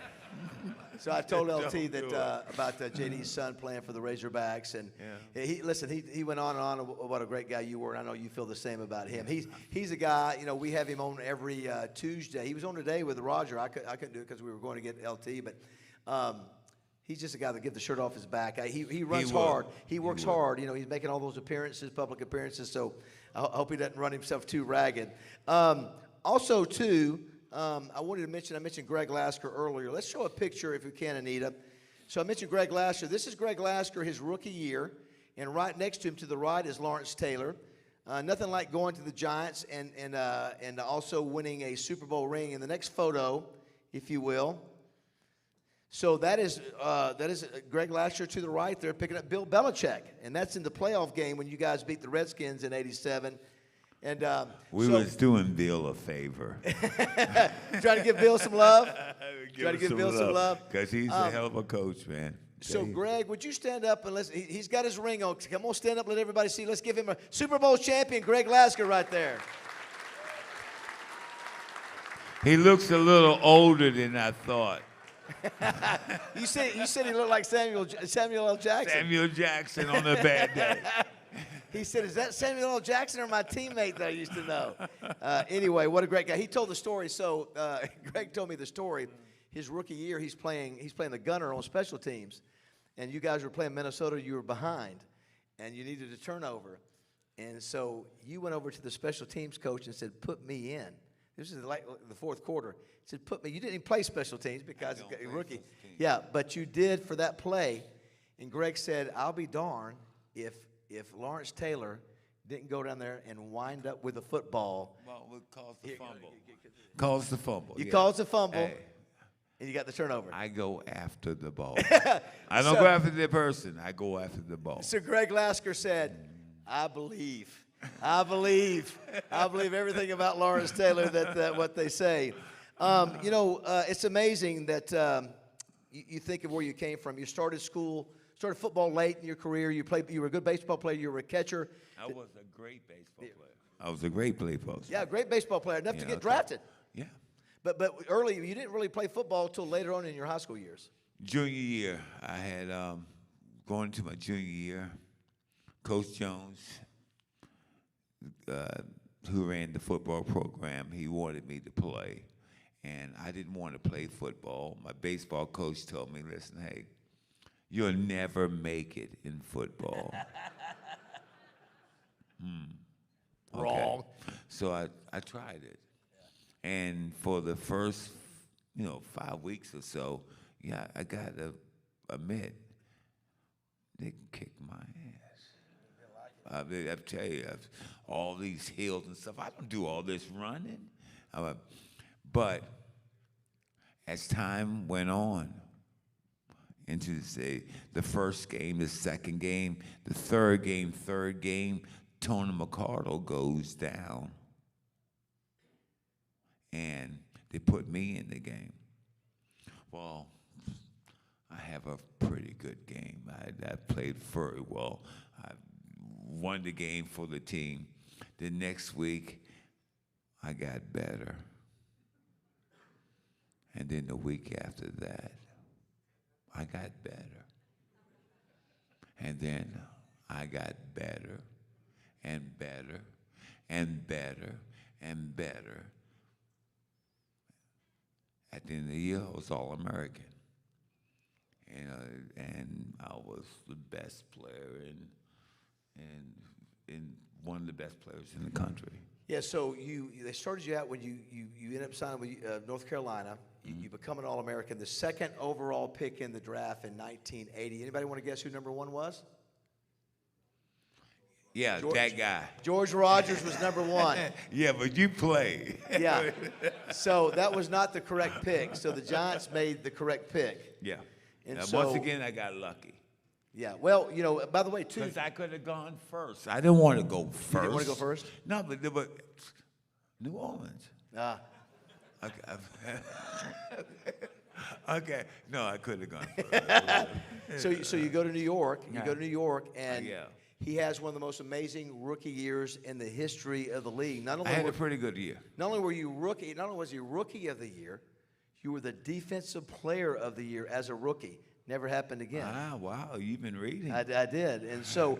A: So I told LT that about JD's son playing for the Razorbacks, and he went on and on what a great guy you were, and I know you feel the same about him. He's a guy, you know, we have him on every Tuesday. He was on today with Roger. I couldn't do it because we were going to get LT, but He's just a guy that gives the shirt off his back. He runs
G: will.
A: hard. He works
G: will.
A: hard. You know, he's making all those appearances, public appearances. So I hope he doesn't run himself too ragged. Also, too, I mentioned Greg Lasker earlier. Let's show a picture, if we can, Anita. So I mentioned Greg Lasker. This is Greg Lasker, his rookie year. And right next to him to the right is Lawrence Taylor. Nothing like going to the Giants and also winning a Super Bowl ring. In the next photo, if you will. So that is Greg Lasker to the right there, picking up Bill Belichick, and that's in the playoff game when you guys beat the Redskins in '87. And
G: we was doing Bill a favor.
A: Trying to give Bill some love. Trying to give Bill some love
G: because he's a hell of a coach, man.
A: So, Greg, would you stand up and he's got his ring on. Come on, stand up, let everybody see. Let's give him a Super Bowl champion, Greg Lasker, right there.
G: He looks a little older than I thought.
A: You said he looked like Samuel L. Jackson.
G: Samuel Jackson on a bad day.
A: He said, "Is that Samuel L. Jackson or my teammate that I used to know?" Anyway, what a great guy. He told the story. So Greg told me the story. His rookie year, he's playing the gunner on special teams, and you guys were playing Minnesota. You were behind, and you needed a turnover, and so you went over to the special teams coach and said, "Put me in." This is like the fourth quarter. He said, "Put me." You didn't even play special teams because you're a rookie. Yeah, but you did for that play. And Greg said, "I'll be darned if Lawrence Taylor didn't go down there and wind up with a football."
G: Well, it caused the fumble. Caused the fumble.
A: You caused the fumble, and you got the turnover.
G: I go after the ball. I don't go after the person. I go after the ball.
A: So Greg Lasker said, "I believe. I believe everything about Lawrence Taylor that what they say." It's amazing that you think of where you came from. You started football late in your career. You were a good baseball player. You were a catcher.
G: I was a great baseball player. I was a great baseball player.
A: Yeah, great baseball player. Enough to get drafted.
G: Yeah.
A: But early, you didn't really play football until later on in your high school years.
G: Junior year, I had going into my junior year. Coach Jones, who ran the football program, he wanted me to play. And I didn't want to play football. My baseball coach told me, "Listen, hey, you'll never make it in football."
A: Wrong.
G: So I tried it. And for the first, 5 weeks or so, yeah, I got to admit, they kicked my ass. I tell you, all these hills and stuff. I don't do all this running. But as time went on, into the first game, the second game, the third game, Tony McCardle goes down. And they put me in the game. Well, I have a pretty good game. I played very well. I won the game for the team. The next week, I got better. And then the week after that, I got better. And then I got better and better and better and better. At the end of the year, I was All-American. And I was the best player and one of the best players in the country.
A: Yeah, so they started you out when you ended up signing with North Carolina. You become an All-American, the second overall pick in the draft in 1980. Anybody want to guess who number one was?
G: Yeah, that guy.
A: George Rogers was number one.
G: Yeah, but you played.
A: Yeah. So that was not the correct pick. So the Giants made the correct pick.
G: Yeah.
A: And
G: now,
A: so,
G: once again, I got lucky.
A: Yeah. Well, by the way, too.
G: Because I could have gone first. I didn't want to go first.
A: You didn't want to go first?
G: No, but New Orleans. Okay. No, I could have gone first.
A: So you go to New York. You go to New York, and he has one of the most amazing rookie years in the history of the league.
G: I had a pretty good year.
A: Not only was he rookie of the year, you were the defensive player of the year as a rookie. Never happened again.
G: Ah, wow, you've been reading.
A: I did, and so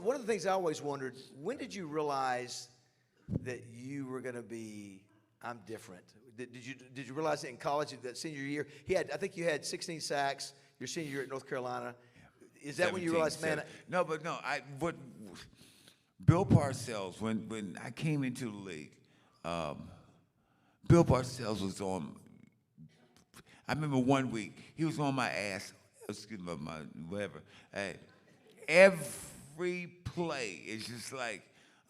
A: one of the things I always wondered: when did you realize that you were going to be? I'm different. Did you realize it in college that senior year? I think you had 16 sacks Your senior year at North Carolina. Is that when you
G: 17,
A: realized, man?
G: No, but no. Bill Parcells, when I came into the league, Bill Parcells was on. I remember one week he was on my ass. Excuse me, my whatever. Hey, every play is just like,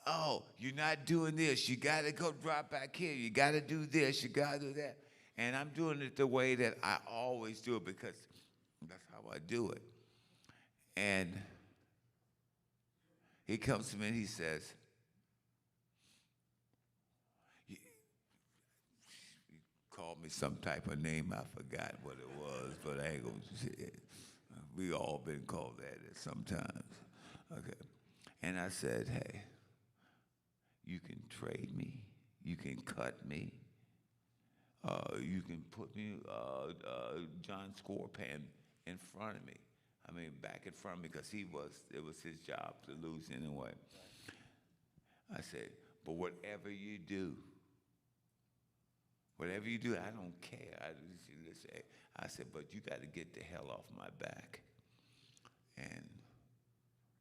G: oh, you're not doing this. You got to go drop back here. You got to do this. You got to do that. And I'm doing it the way that I always do it because that's how I do it. And he comes to me and he says, he called me some type of name. I forgot what it was, but I ain't gonna say it. We all been called that at sometimes. Okay. And I said, hey, you can trade me. You can cut me. You can put me, John Scorpan in front of me. I mean, back in front of me, because it was his job to lose anyway. I said, but whatever you do, I don't care. I said, but you got to get the hell off my back. And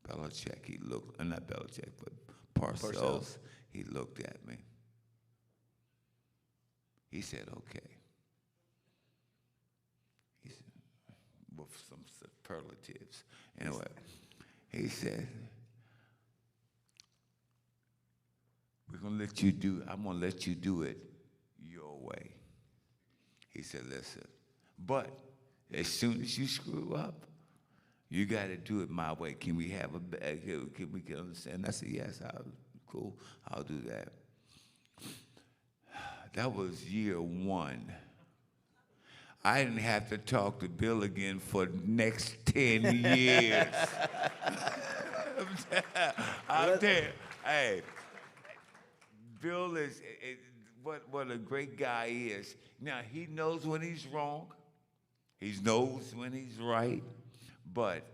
G: Belichick, he looked, not Belichick, but Parcells, he looked at me. He said, okay. He said, with some superlatives. Anyway, he said, I'm gonna let you do it your way. He said, listen, but as soon as you screw up, you gotta do it my way. Can we have can we understand? I said, yes, cool, I'll do that. That was year one. I didn't have to talk to Bill again for the next 10 years. I'm there. Hey, Bill is what a great guy he is. Now, he knows when he's wrong. He knows when he's right. But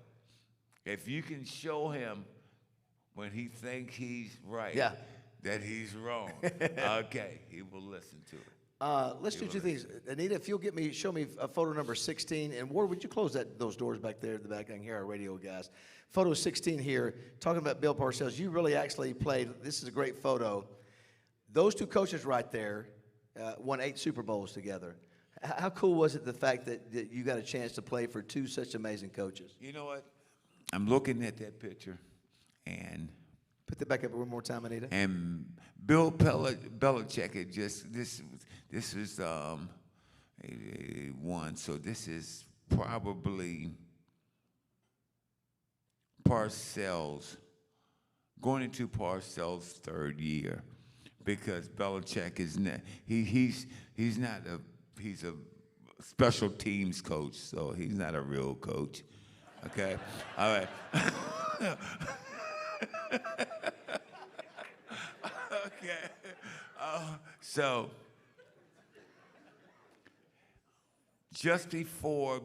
G: if you can show him when he thinks he's right, that he's wrong, okay, he will listen to it.
A: Let's do two things. Anita, if you'll show me photo number 16, and Ward, would you close those doors back there at the back? I can hear our radio guys. Photo 16 here, talking about Bill Parcells. You really actually played. This is a great photo. Those two coaches right there won 8 Super Bowls together. How cool was it, the fact that you got a chance to play for two such amazing coaches?
G: You know what? I'm looking at that picture, and
A: put that back up one more time, Anita.
G: And Bill Belichick had just this is 81, so this is probably Parcells going into Parcells' third year, because Belichick is not he's a special teams coach, so he's not a real coach. Okay, all right. Okay, so just before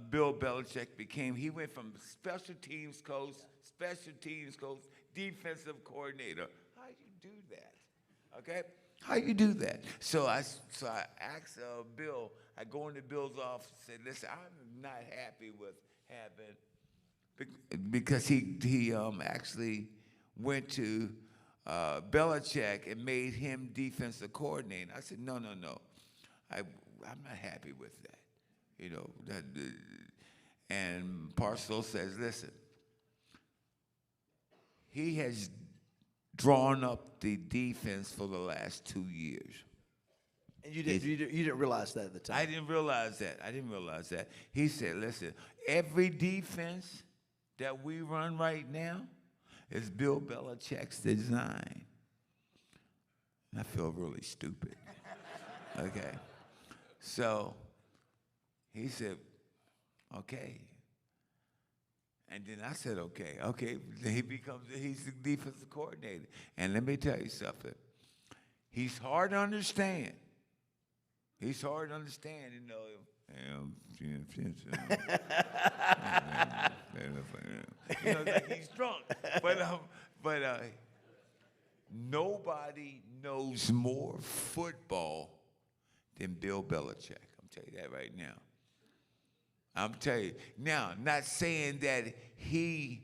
G: Bill Belichick he went from special teams coach, defensive coordinator. How you do that? Okay, how you do that? So I asked Bill. I go into Bill's office and said, "Listen, I'm not happy with having," because he actually went to Belichick and made him defensive coordinator. I said, no. I'm not happy with that. You know, and Parcells says, listen, he has drawn up the defense for the last 2 years.
A: And you didn't realize that at the time?
G: I didn't realize that. He said, listen, every defense that we run right now is Bill Belichick's design. I feel really stupid. Okay. So he said, okay. And then I said, okay. Then he's the defensive coordinator. And let me tell you something. He's hard to understand. You know. You know, like he's drunk. But nobody knows more football than Bill Belichick. I'm telling you that right now. I'm telling you. Now, not saying that he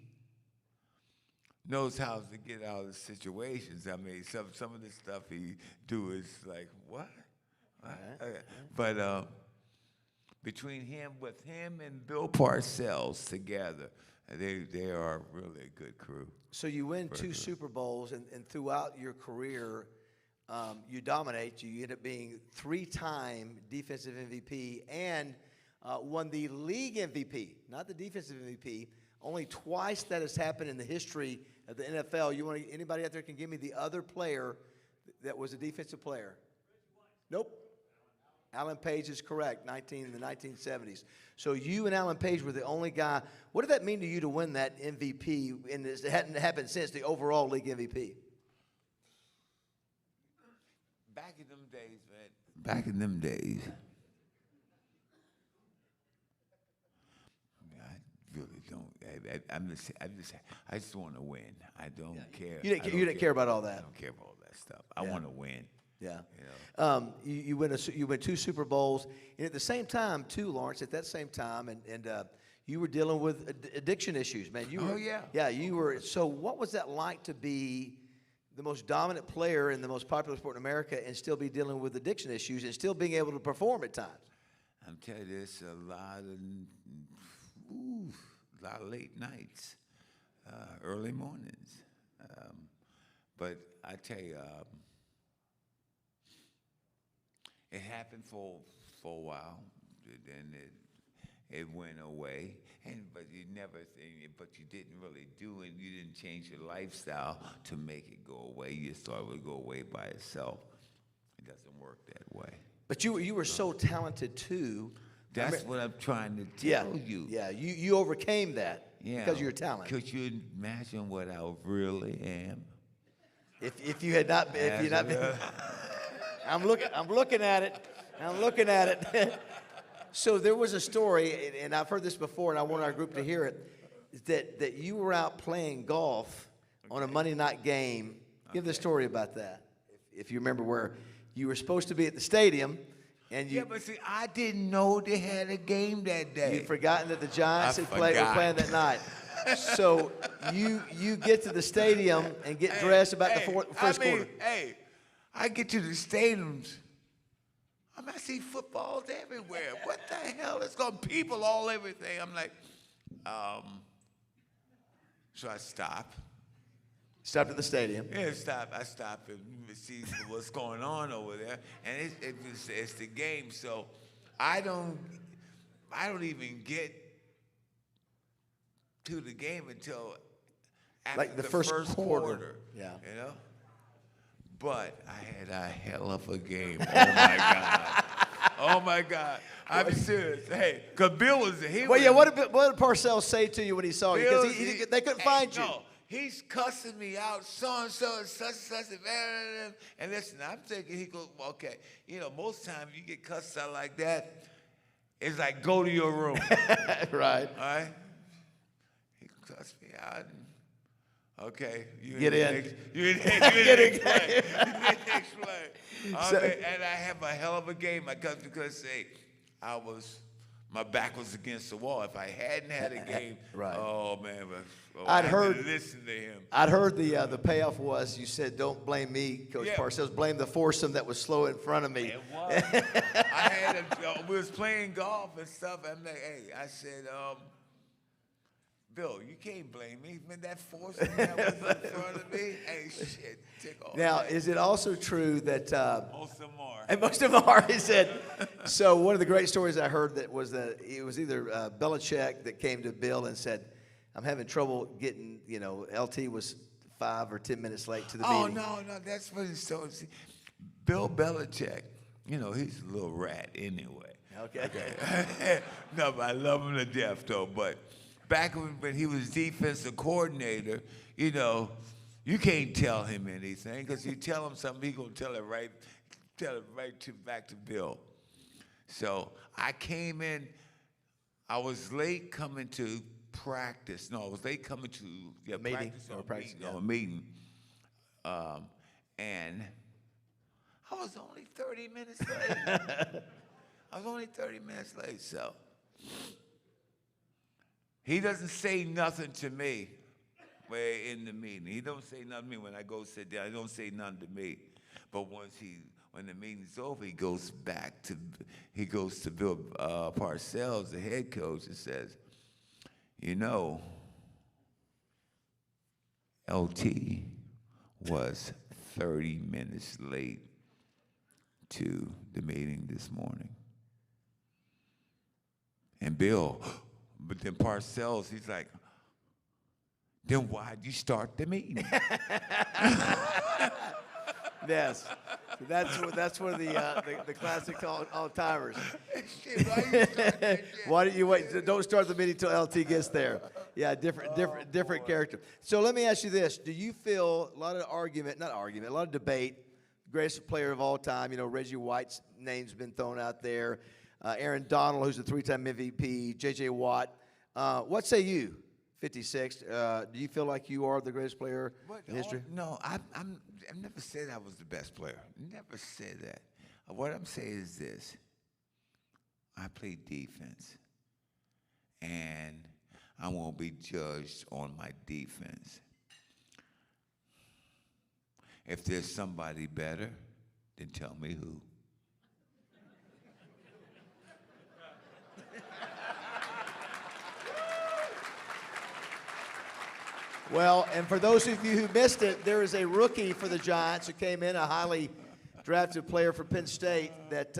G: knows how to get out of situations. I mean, some of the stuff he do is like, what? But between him and Bill Parcells together, they are really a good crew.
A: So you win two Super Bowls, and throughout your career, you dominate. You end up being 3-time defensive MVP and won the league MVP, not the defensive MVP. Only twice that has happened in the history of the NFL. Anybody out there can give me the other player that was a defensive player? Nope. Alan Page is correct, in the 1970s. So you and Alan Page were the only guy. What did that mean to you to win that MVP? And it hadn't happened since, the overall league MVP.
G: Back in them days, man. Back in them days. I really don't. I just want to win. I don't care.
A: You didn't care about all that.
G: I don't care about all that stuff. I want to win.
A: Yeah.
G: You know?
A: You win 2 Super Bowls, and at the same time, too, Lawrence. At that same time, and you were dealing with addiction issues, man. Yeah, you were. So, what was that like to be the most dominant player in the most popular sport in America, and still be dealing with addiction issues, and still being able to perform at times?
G: I'm telling you, there's a lot of late nights, early mornings, but I tell you. It happened for a while, then it went away, but you didn't really do it. You didn't change your lifestyle to make it go away. You just thought it would go away by itself. It doesn't work that way.
A: But you were so talented too.
G: That's what I'm trying to tell you.
A: Yeah, you overcame that because of your talent.
G: Could you imagine what I really am?
A: If you had not been. I'm looking at it. So there was a story, and I've heard this before, and I want our group to hear it, that you were out playing golf on a Monday night game. Give the story about that, if you remember, where you were supposed to be at the stadium, and you.
G: Yeah, but see, I didn't know they had a game that day.
A: You'd forgotten that the Giants were playing that night. So you get to the stadium and get dressed about the first quarter.
G: Hey. I get to the stadiums. I see footballs everywhere. What the hell? It's got people all everything. I'm like, so I stop.
A: Stopped at the stadium.
G: Yeah, I stop and see what's going on over there, and it's the game. So I don't even get to the game until after
A: like the first quarter.
G: Yeah, you know. But I had a hell of a game. Oh, my God. Oh, my God. I'm serious. Hey, because Bill was here.
A: Well, yeah, what did Parcells say to you when he saw you? Because they couldn't find you.
G: No, he's cussing me out, so-and-so, such, and listen, I'm thinking he goes, okay, most times you get cussed out like that, it's like, go to your room.
A: Right.
G: All right? He cussed me out. Okay,
A: get in.
G: You in next play. And I have a hell of a game because my back was against the wall. If I hadn't had a game,
A: right.
G: Oh man,
A: I'd heard.
G: Listen to him.
A: I'd heard the payoff was you said, "Don't blame me, Coach Parcells. Blame the foursome that was slow in front of me."
G: It was. We was playing golf and stuff. I'm like, hey, I said, Bill, you can't blame me. Man, that force that was in front of me. Hey, shit, take off.
A: Now, is it also true that
G: most of them are?
A: And most of them are. He said. So one of the great stories I heard that was that it was either Belichick that came to Bill and said, "I'm having trouble getting." LT was 5 or 10 minutes late to the meeting.
G: Oh no, that's funny. So, Bill Belichick, he's a little rat anyway.
A: Okay.
G: No, but I love him to death though. But back when he was defensive coordinator, you can't tell him anything because you tell him something, he's gonna tell it right back to Bill. So I came in, I was late coming to practice. No, I was late coming to a meeting. And I was only 30 minutes late. So He doesn't say nothing to me in the meeting. He don't say nothing to me when I go sit down. He don't say nothing to me. But when the meeting's over, he goes to Bill Parcells, the head coach, and says, you know, LT was 30 minutes late to the meeting this morning. And Bill, but then Parcells, he's like, then why'd you start the meeting?
A: Yes, that's one of the classic all timers. Why don't you wait? Don't start the meeting till LT gets there. Yeah, different character. So let me ask you this: do you feel a lot of a lot of debate? Greatest player of all time. You know, Reggie White's name's been thrown out there. Aaron Donald, who's a 3-time MVP. J.J. Watt. What say you? 56. Do you feel like you are the greatest player in history?
G: No, I've never said I was the best player. Never said that. What I'm saying is this. I play defense. And I won't be judged on my defense. If there's somebody better, then tell me who.
A: Well, and for those of you who missed it, there is a rookie for the Giants who came in, a highly drafted player from Penn State, that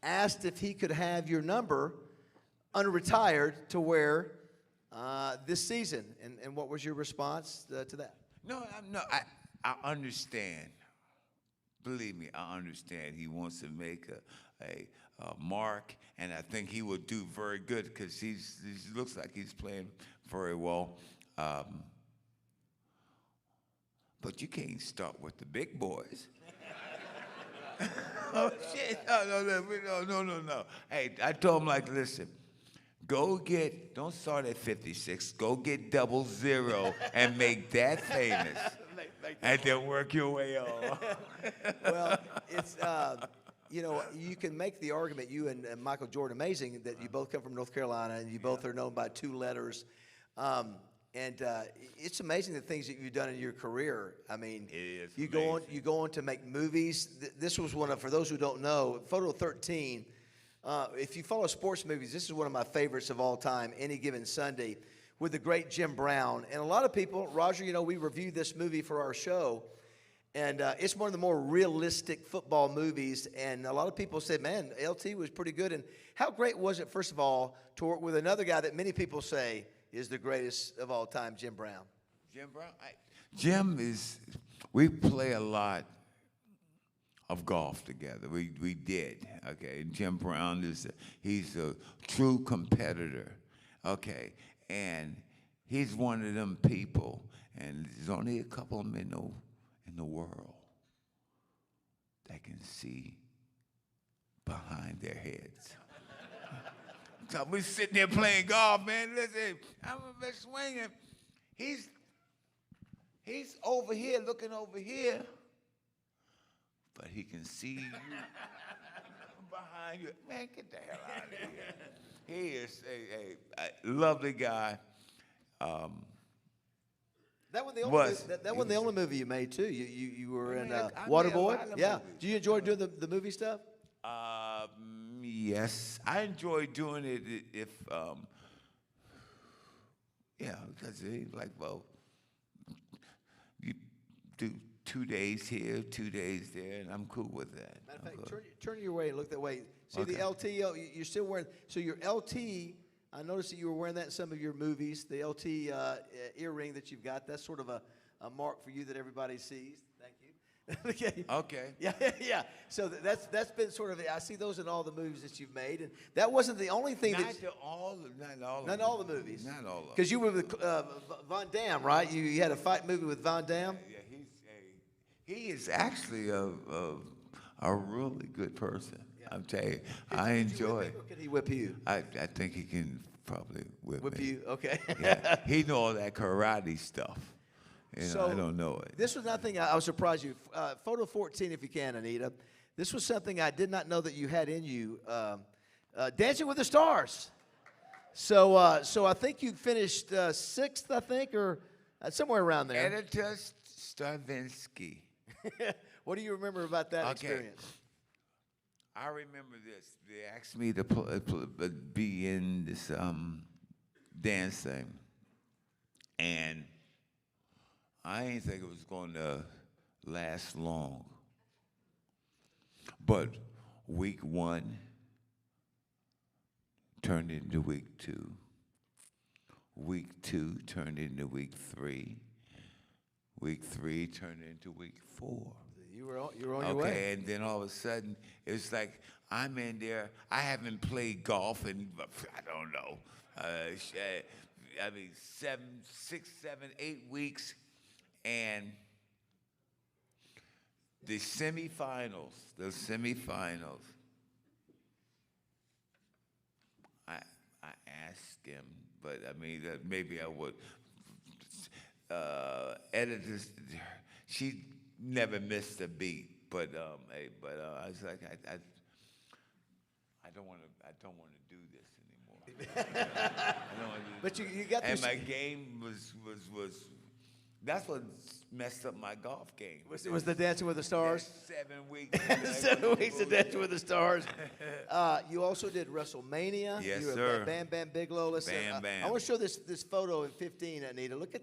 A: asked if he could have your number unretired to wear this season. And what was your response to that?
G: I understand. Believe me, I understand. He wants to make a mark, and I think he will do very good because he looks like he's playing very well. But you can't start with the big boys. Oh, shit. No. Hey, I told him, like, listen, don't start at 56. Go get 00 and make that famous. And then work your way on.
A: Well, it's, you know, you can make the argument, you and Michael Jordan, amazing that you both come from North Carolina and you both are known by 2 letters. And it's amazing the things that you've done in your career. I mean, you go on to make movies. This was one of, for those who don't know, Photo 13. If you follow sports movies, this is one of my favorites of all time, Any Given Sunday, with the great Jim Brown. And a lot of people, Roger, you know, we reviewed this movie for our show, and it's one of the more realistic football movies. And a lot of people said, man, LT was pretty good. And how great was it, first of all, to work with another guy that many people say is the greatest of all time, Jim Brown?
G: Jim Brown? We play a lot of golf together. We did, okay? And Jim Brown he's a true competitor, okay? And he's one of them people, and there's only a couple of them in the world that can see behind their heads. So we're sitting there playing golf, man. Listen, I'm swinging. He's over here, looking over here, but he can see you behind you. Man, get the hell out of here. He is a lovely guy.
A: That was the only movie you made too. You were in Waterboy. Yeah. Do you enjoy doing the movie stuff?
G: Yes, I enjoy doing it because like, well, you do 2 days here, 2 days there, and I'm cool with that.
A: Matter of fact, turn your way and look that way. See okay. The LT, you're still wearing, so your LT, I noticed that you were wearing that in some of your movies, the LT earring that you've got. That's sort of a mark for you that everybody sees. Thank you.
G: Okay.
A: Yeah. So that's been sort of, I see those in all the movies that you've made, and that wasn't the only thing. Not all the movies.
G: Not all of them.
A: Because you were with Van Damme, right? You had a fight movie with Van Damme.
G: Yeah, he is actually a really good person. Yeah. I'm telling you, I enjoy it.
A: Or can he whip you?
G: I think he can probably whip me.
A: You? Okay.
G: Yeah, he know all that karate stuff. You know,
A: so
G: I don't know it.
A: This was nothing I was surprised you. Photo 14, if you can, Anita. This was something I did not know that you had in you. Dancing with the Stars. So I think you finished sixth, I think, or somewhere around there.
G: Editor Stravinsky.
A: What do you remember about that experience?
G: I remember this. They asked me to be in this dance thing, and I didn't think it was going to last long. But week 1 turned into week 2. Week 2 turned into week 3. Week 3 turned into week 4.
A: You were on your way.
G: Okay, and then all of a sudden, it's like I'm in there. I haven't played golf in, I don't know, I mean, 6, 7, 8 weeks. And the semifinals, I asked him, but I mean, maybe I would. Editors, she never missed a beat, but I was like, I don't want to do this anymore.
A: But you got
G: and
A: this.
G: my game was that's what messed up my golf game.
A: Was the Dancing with the Stars?
G: 7 weeks.
A: 7 weeks of Dancing with the Stars. You also did WrestleMania.
G: Yes,
A: you were
G: sir.
A: Bam Bam Bigelow. Listen,
G: Bam Bam.
A: I want to show this photo in 15, Anita. Look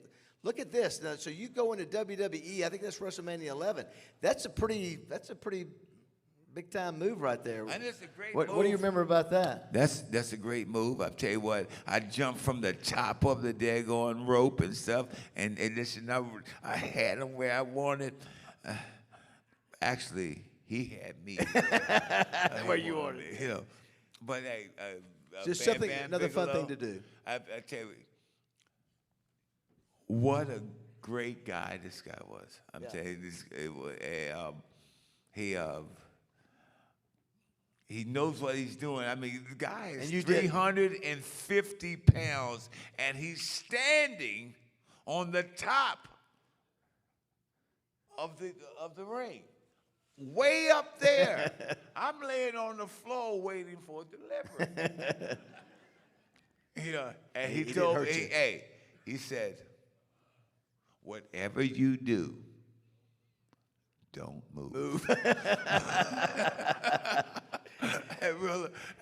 A: at this. Now, so you go into WWE. I think that's WrestleMania 11. That's a pretty big time move right there.
G: And it's a great move.
A: What do you remember about that?
G: That's a great move. I tell you what, I jumped from the top of the daggone rope and stuff, and listen, I had him where I wanted. Actually, he had me
A: where you wanted.
G: You know, but hey,
A: just
G: Bam
A: something,
G: Bam
A: another fun
G: Bigelow,
A: thing to do.
G: I tell you, what a great guy this guy was. I'm telling you, he knows what he's doing. I mean, the guy is 350 pounds, and he's standing on the top of the ring, way up there. I'm laying on the floor waiting for delivery. You know, and he told me, hey, he said, whatever you do, don't move.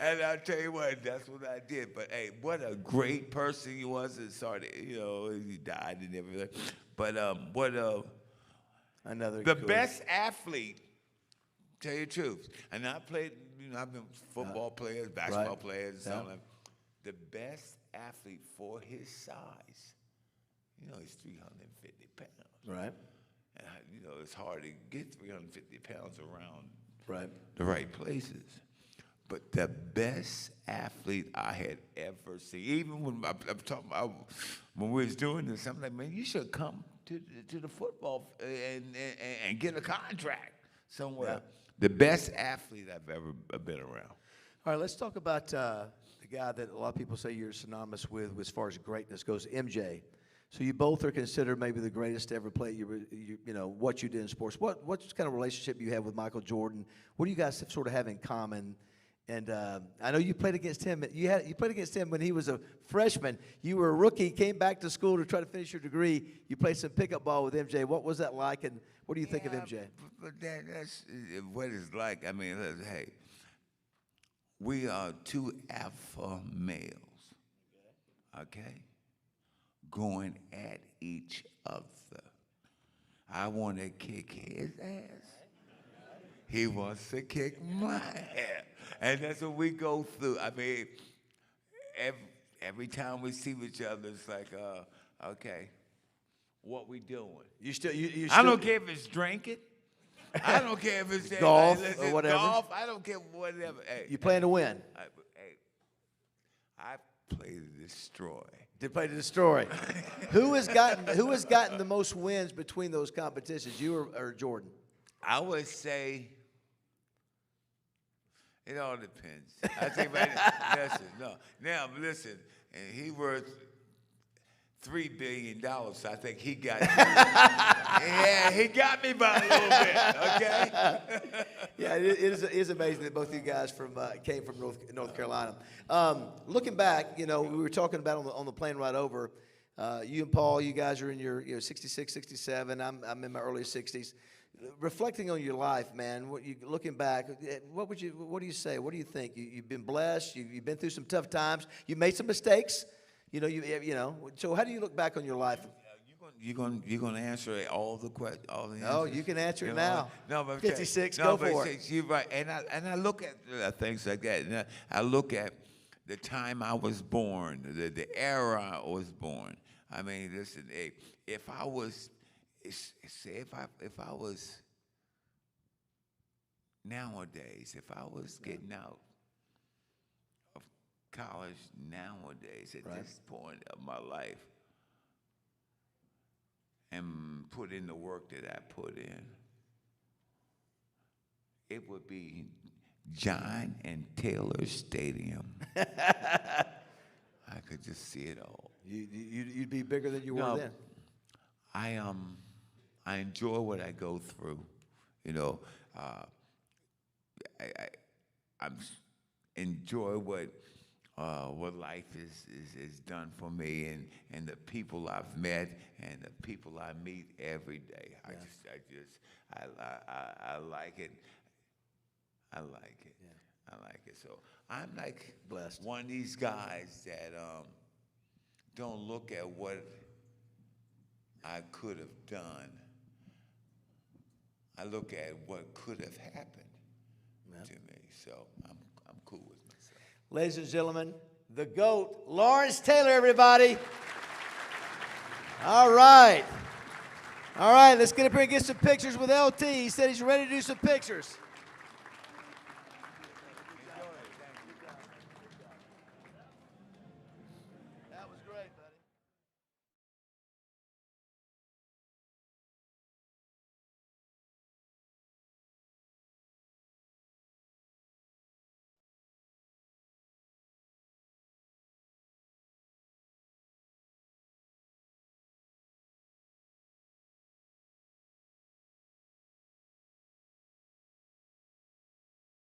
G: And I tell you what, that's what I did. But hey, what a great person he was. And sorry, he died and everything. But the best athlete. Tell you the truth. And I played. I've been football players, basketball players, and something like that. The best athlete for his size. He's 350 pounds.
A: Right.
G: And it's hard to get 350 pounds around
A: the
G: right places. But the best athlete I had ever seen, even when I'm talking about when we was doing this, I'm like, man, you should come to the football and get a contract somewhere. Yeah. The best athlete I've ever been around.
A: All right, let's talk about the guy that a lot of people say you're synonymous with as far as greatness goes, MJ. So you both are considered maybe the greatest to ever play. What you did in sports. What kind of relationship you have with Michael Jordan? What do you guys sort of have in common? And I know you played against him. You played against him when he was a freshman. You were a rookie, came back to school to try to finish your degree. You played some pickup ball with MJ. What was that like, and what do you think of MJ?
G: But that's what it's like. I mean, hey, we are two alpha males, okay, going at each other. I want to kick his ass. He wants to kick my ass. And that's what we go through. I mean, every time we see each other, it's like, okay, what we doing?
A: You still
G: I don't care if it's drinking. I don't care if it's
A: golf or whatever.
G: Golf. I don't care whatever. Hey,
A: you plan to win?
G: I play to destroy.
A: To play to destroy. Who has gotten the most wins between those competitions? You or Jordan?
G: I would say. It all depends. I think listen, no. Now listen, and he worth $3 billion. So I think he got yeah, he got me by a little bit, okay?
A: Yeah, it is amazing that both of you guys came from North Carolina. Looking back, you know, we were talking about on the plane ride over, you and Paul, you guys are in your 66, 67. I'm in my early 60s. Reflecting on your life, man, looking back, what do you say? What do you think? You've been blessed. You've been through some tough times. You made some mistakes. You know. So how do you look back on your life?
G: You're gonna answer all the questions.
A: No, you can answer it now.
G: No, but
A: 56.
G: No,
A: go
G: but
A: for it.
G: you're right, and I look at things like that. And I look at the time I was born, the era I was born. I mean, listen, if I was nowadays, if I was getting out of college nowadays at this point of my life and put in the work that I put in, it would be John and Taylor Stadium. I could just see it all.
A: You'd be bigger than you were then.
G: I enjoy what I go through. You know, I enjoy what life is done for me, and the people I've met and the people I meet every day. I like it. I like it. Yeah. I like it. So I'm like
A: blessed.
G: One of these guys that don't look at what I could have done. I look at what could have happened to me. So I'm cool with myself.
A: Ladies and gentlemen, the GOAT, Lawrence Taylor, everybody. All right. All right, let's get up here and get some pictures with LT. He said he's ready to do some pictures.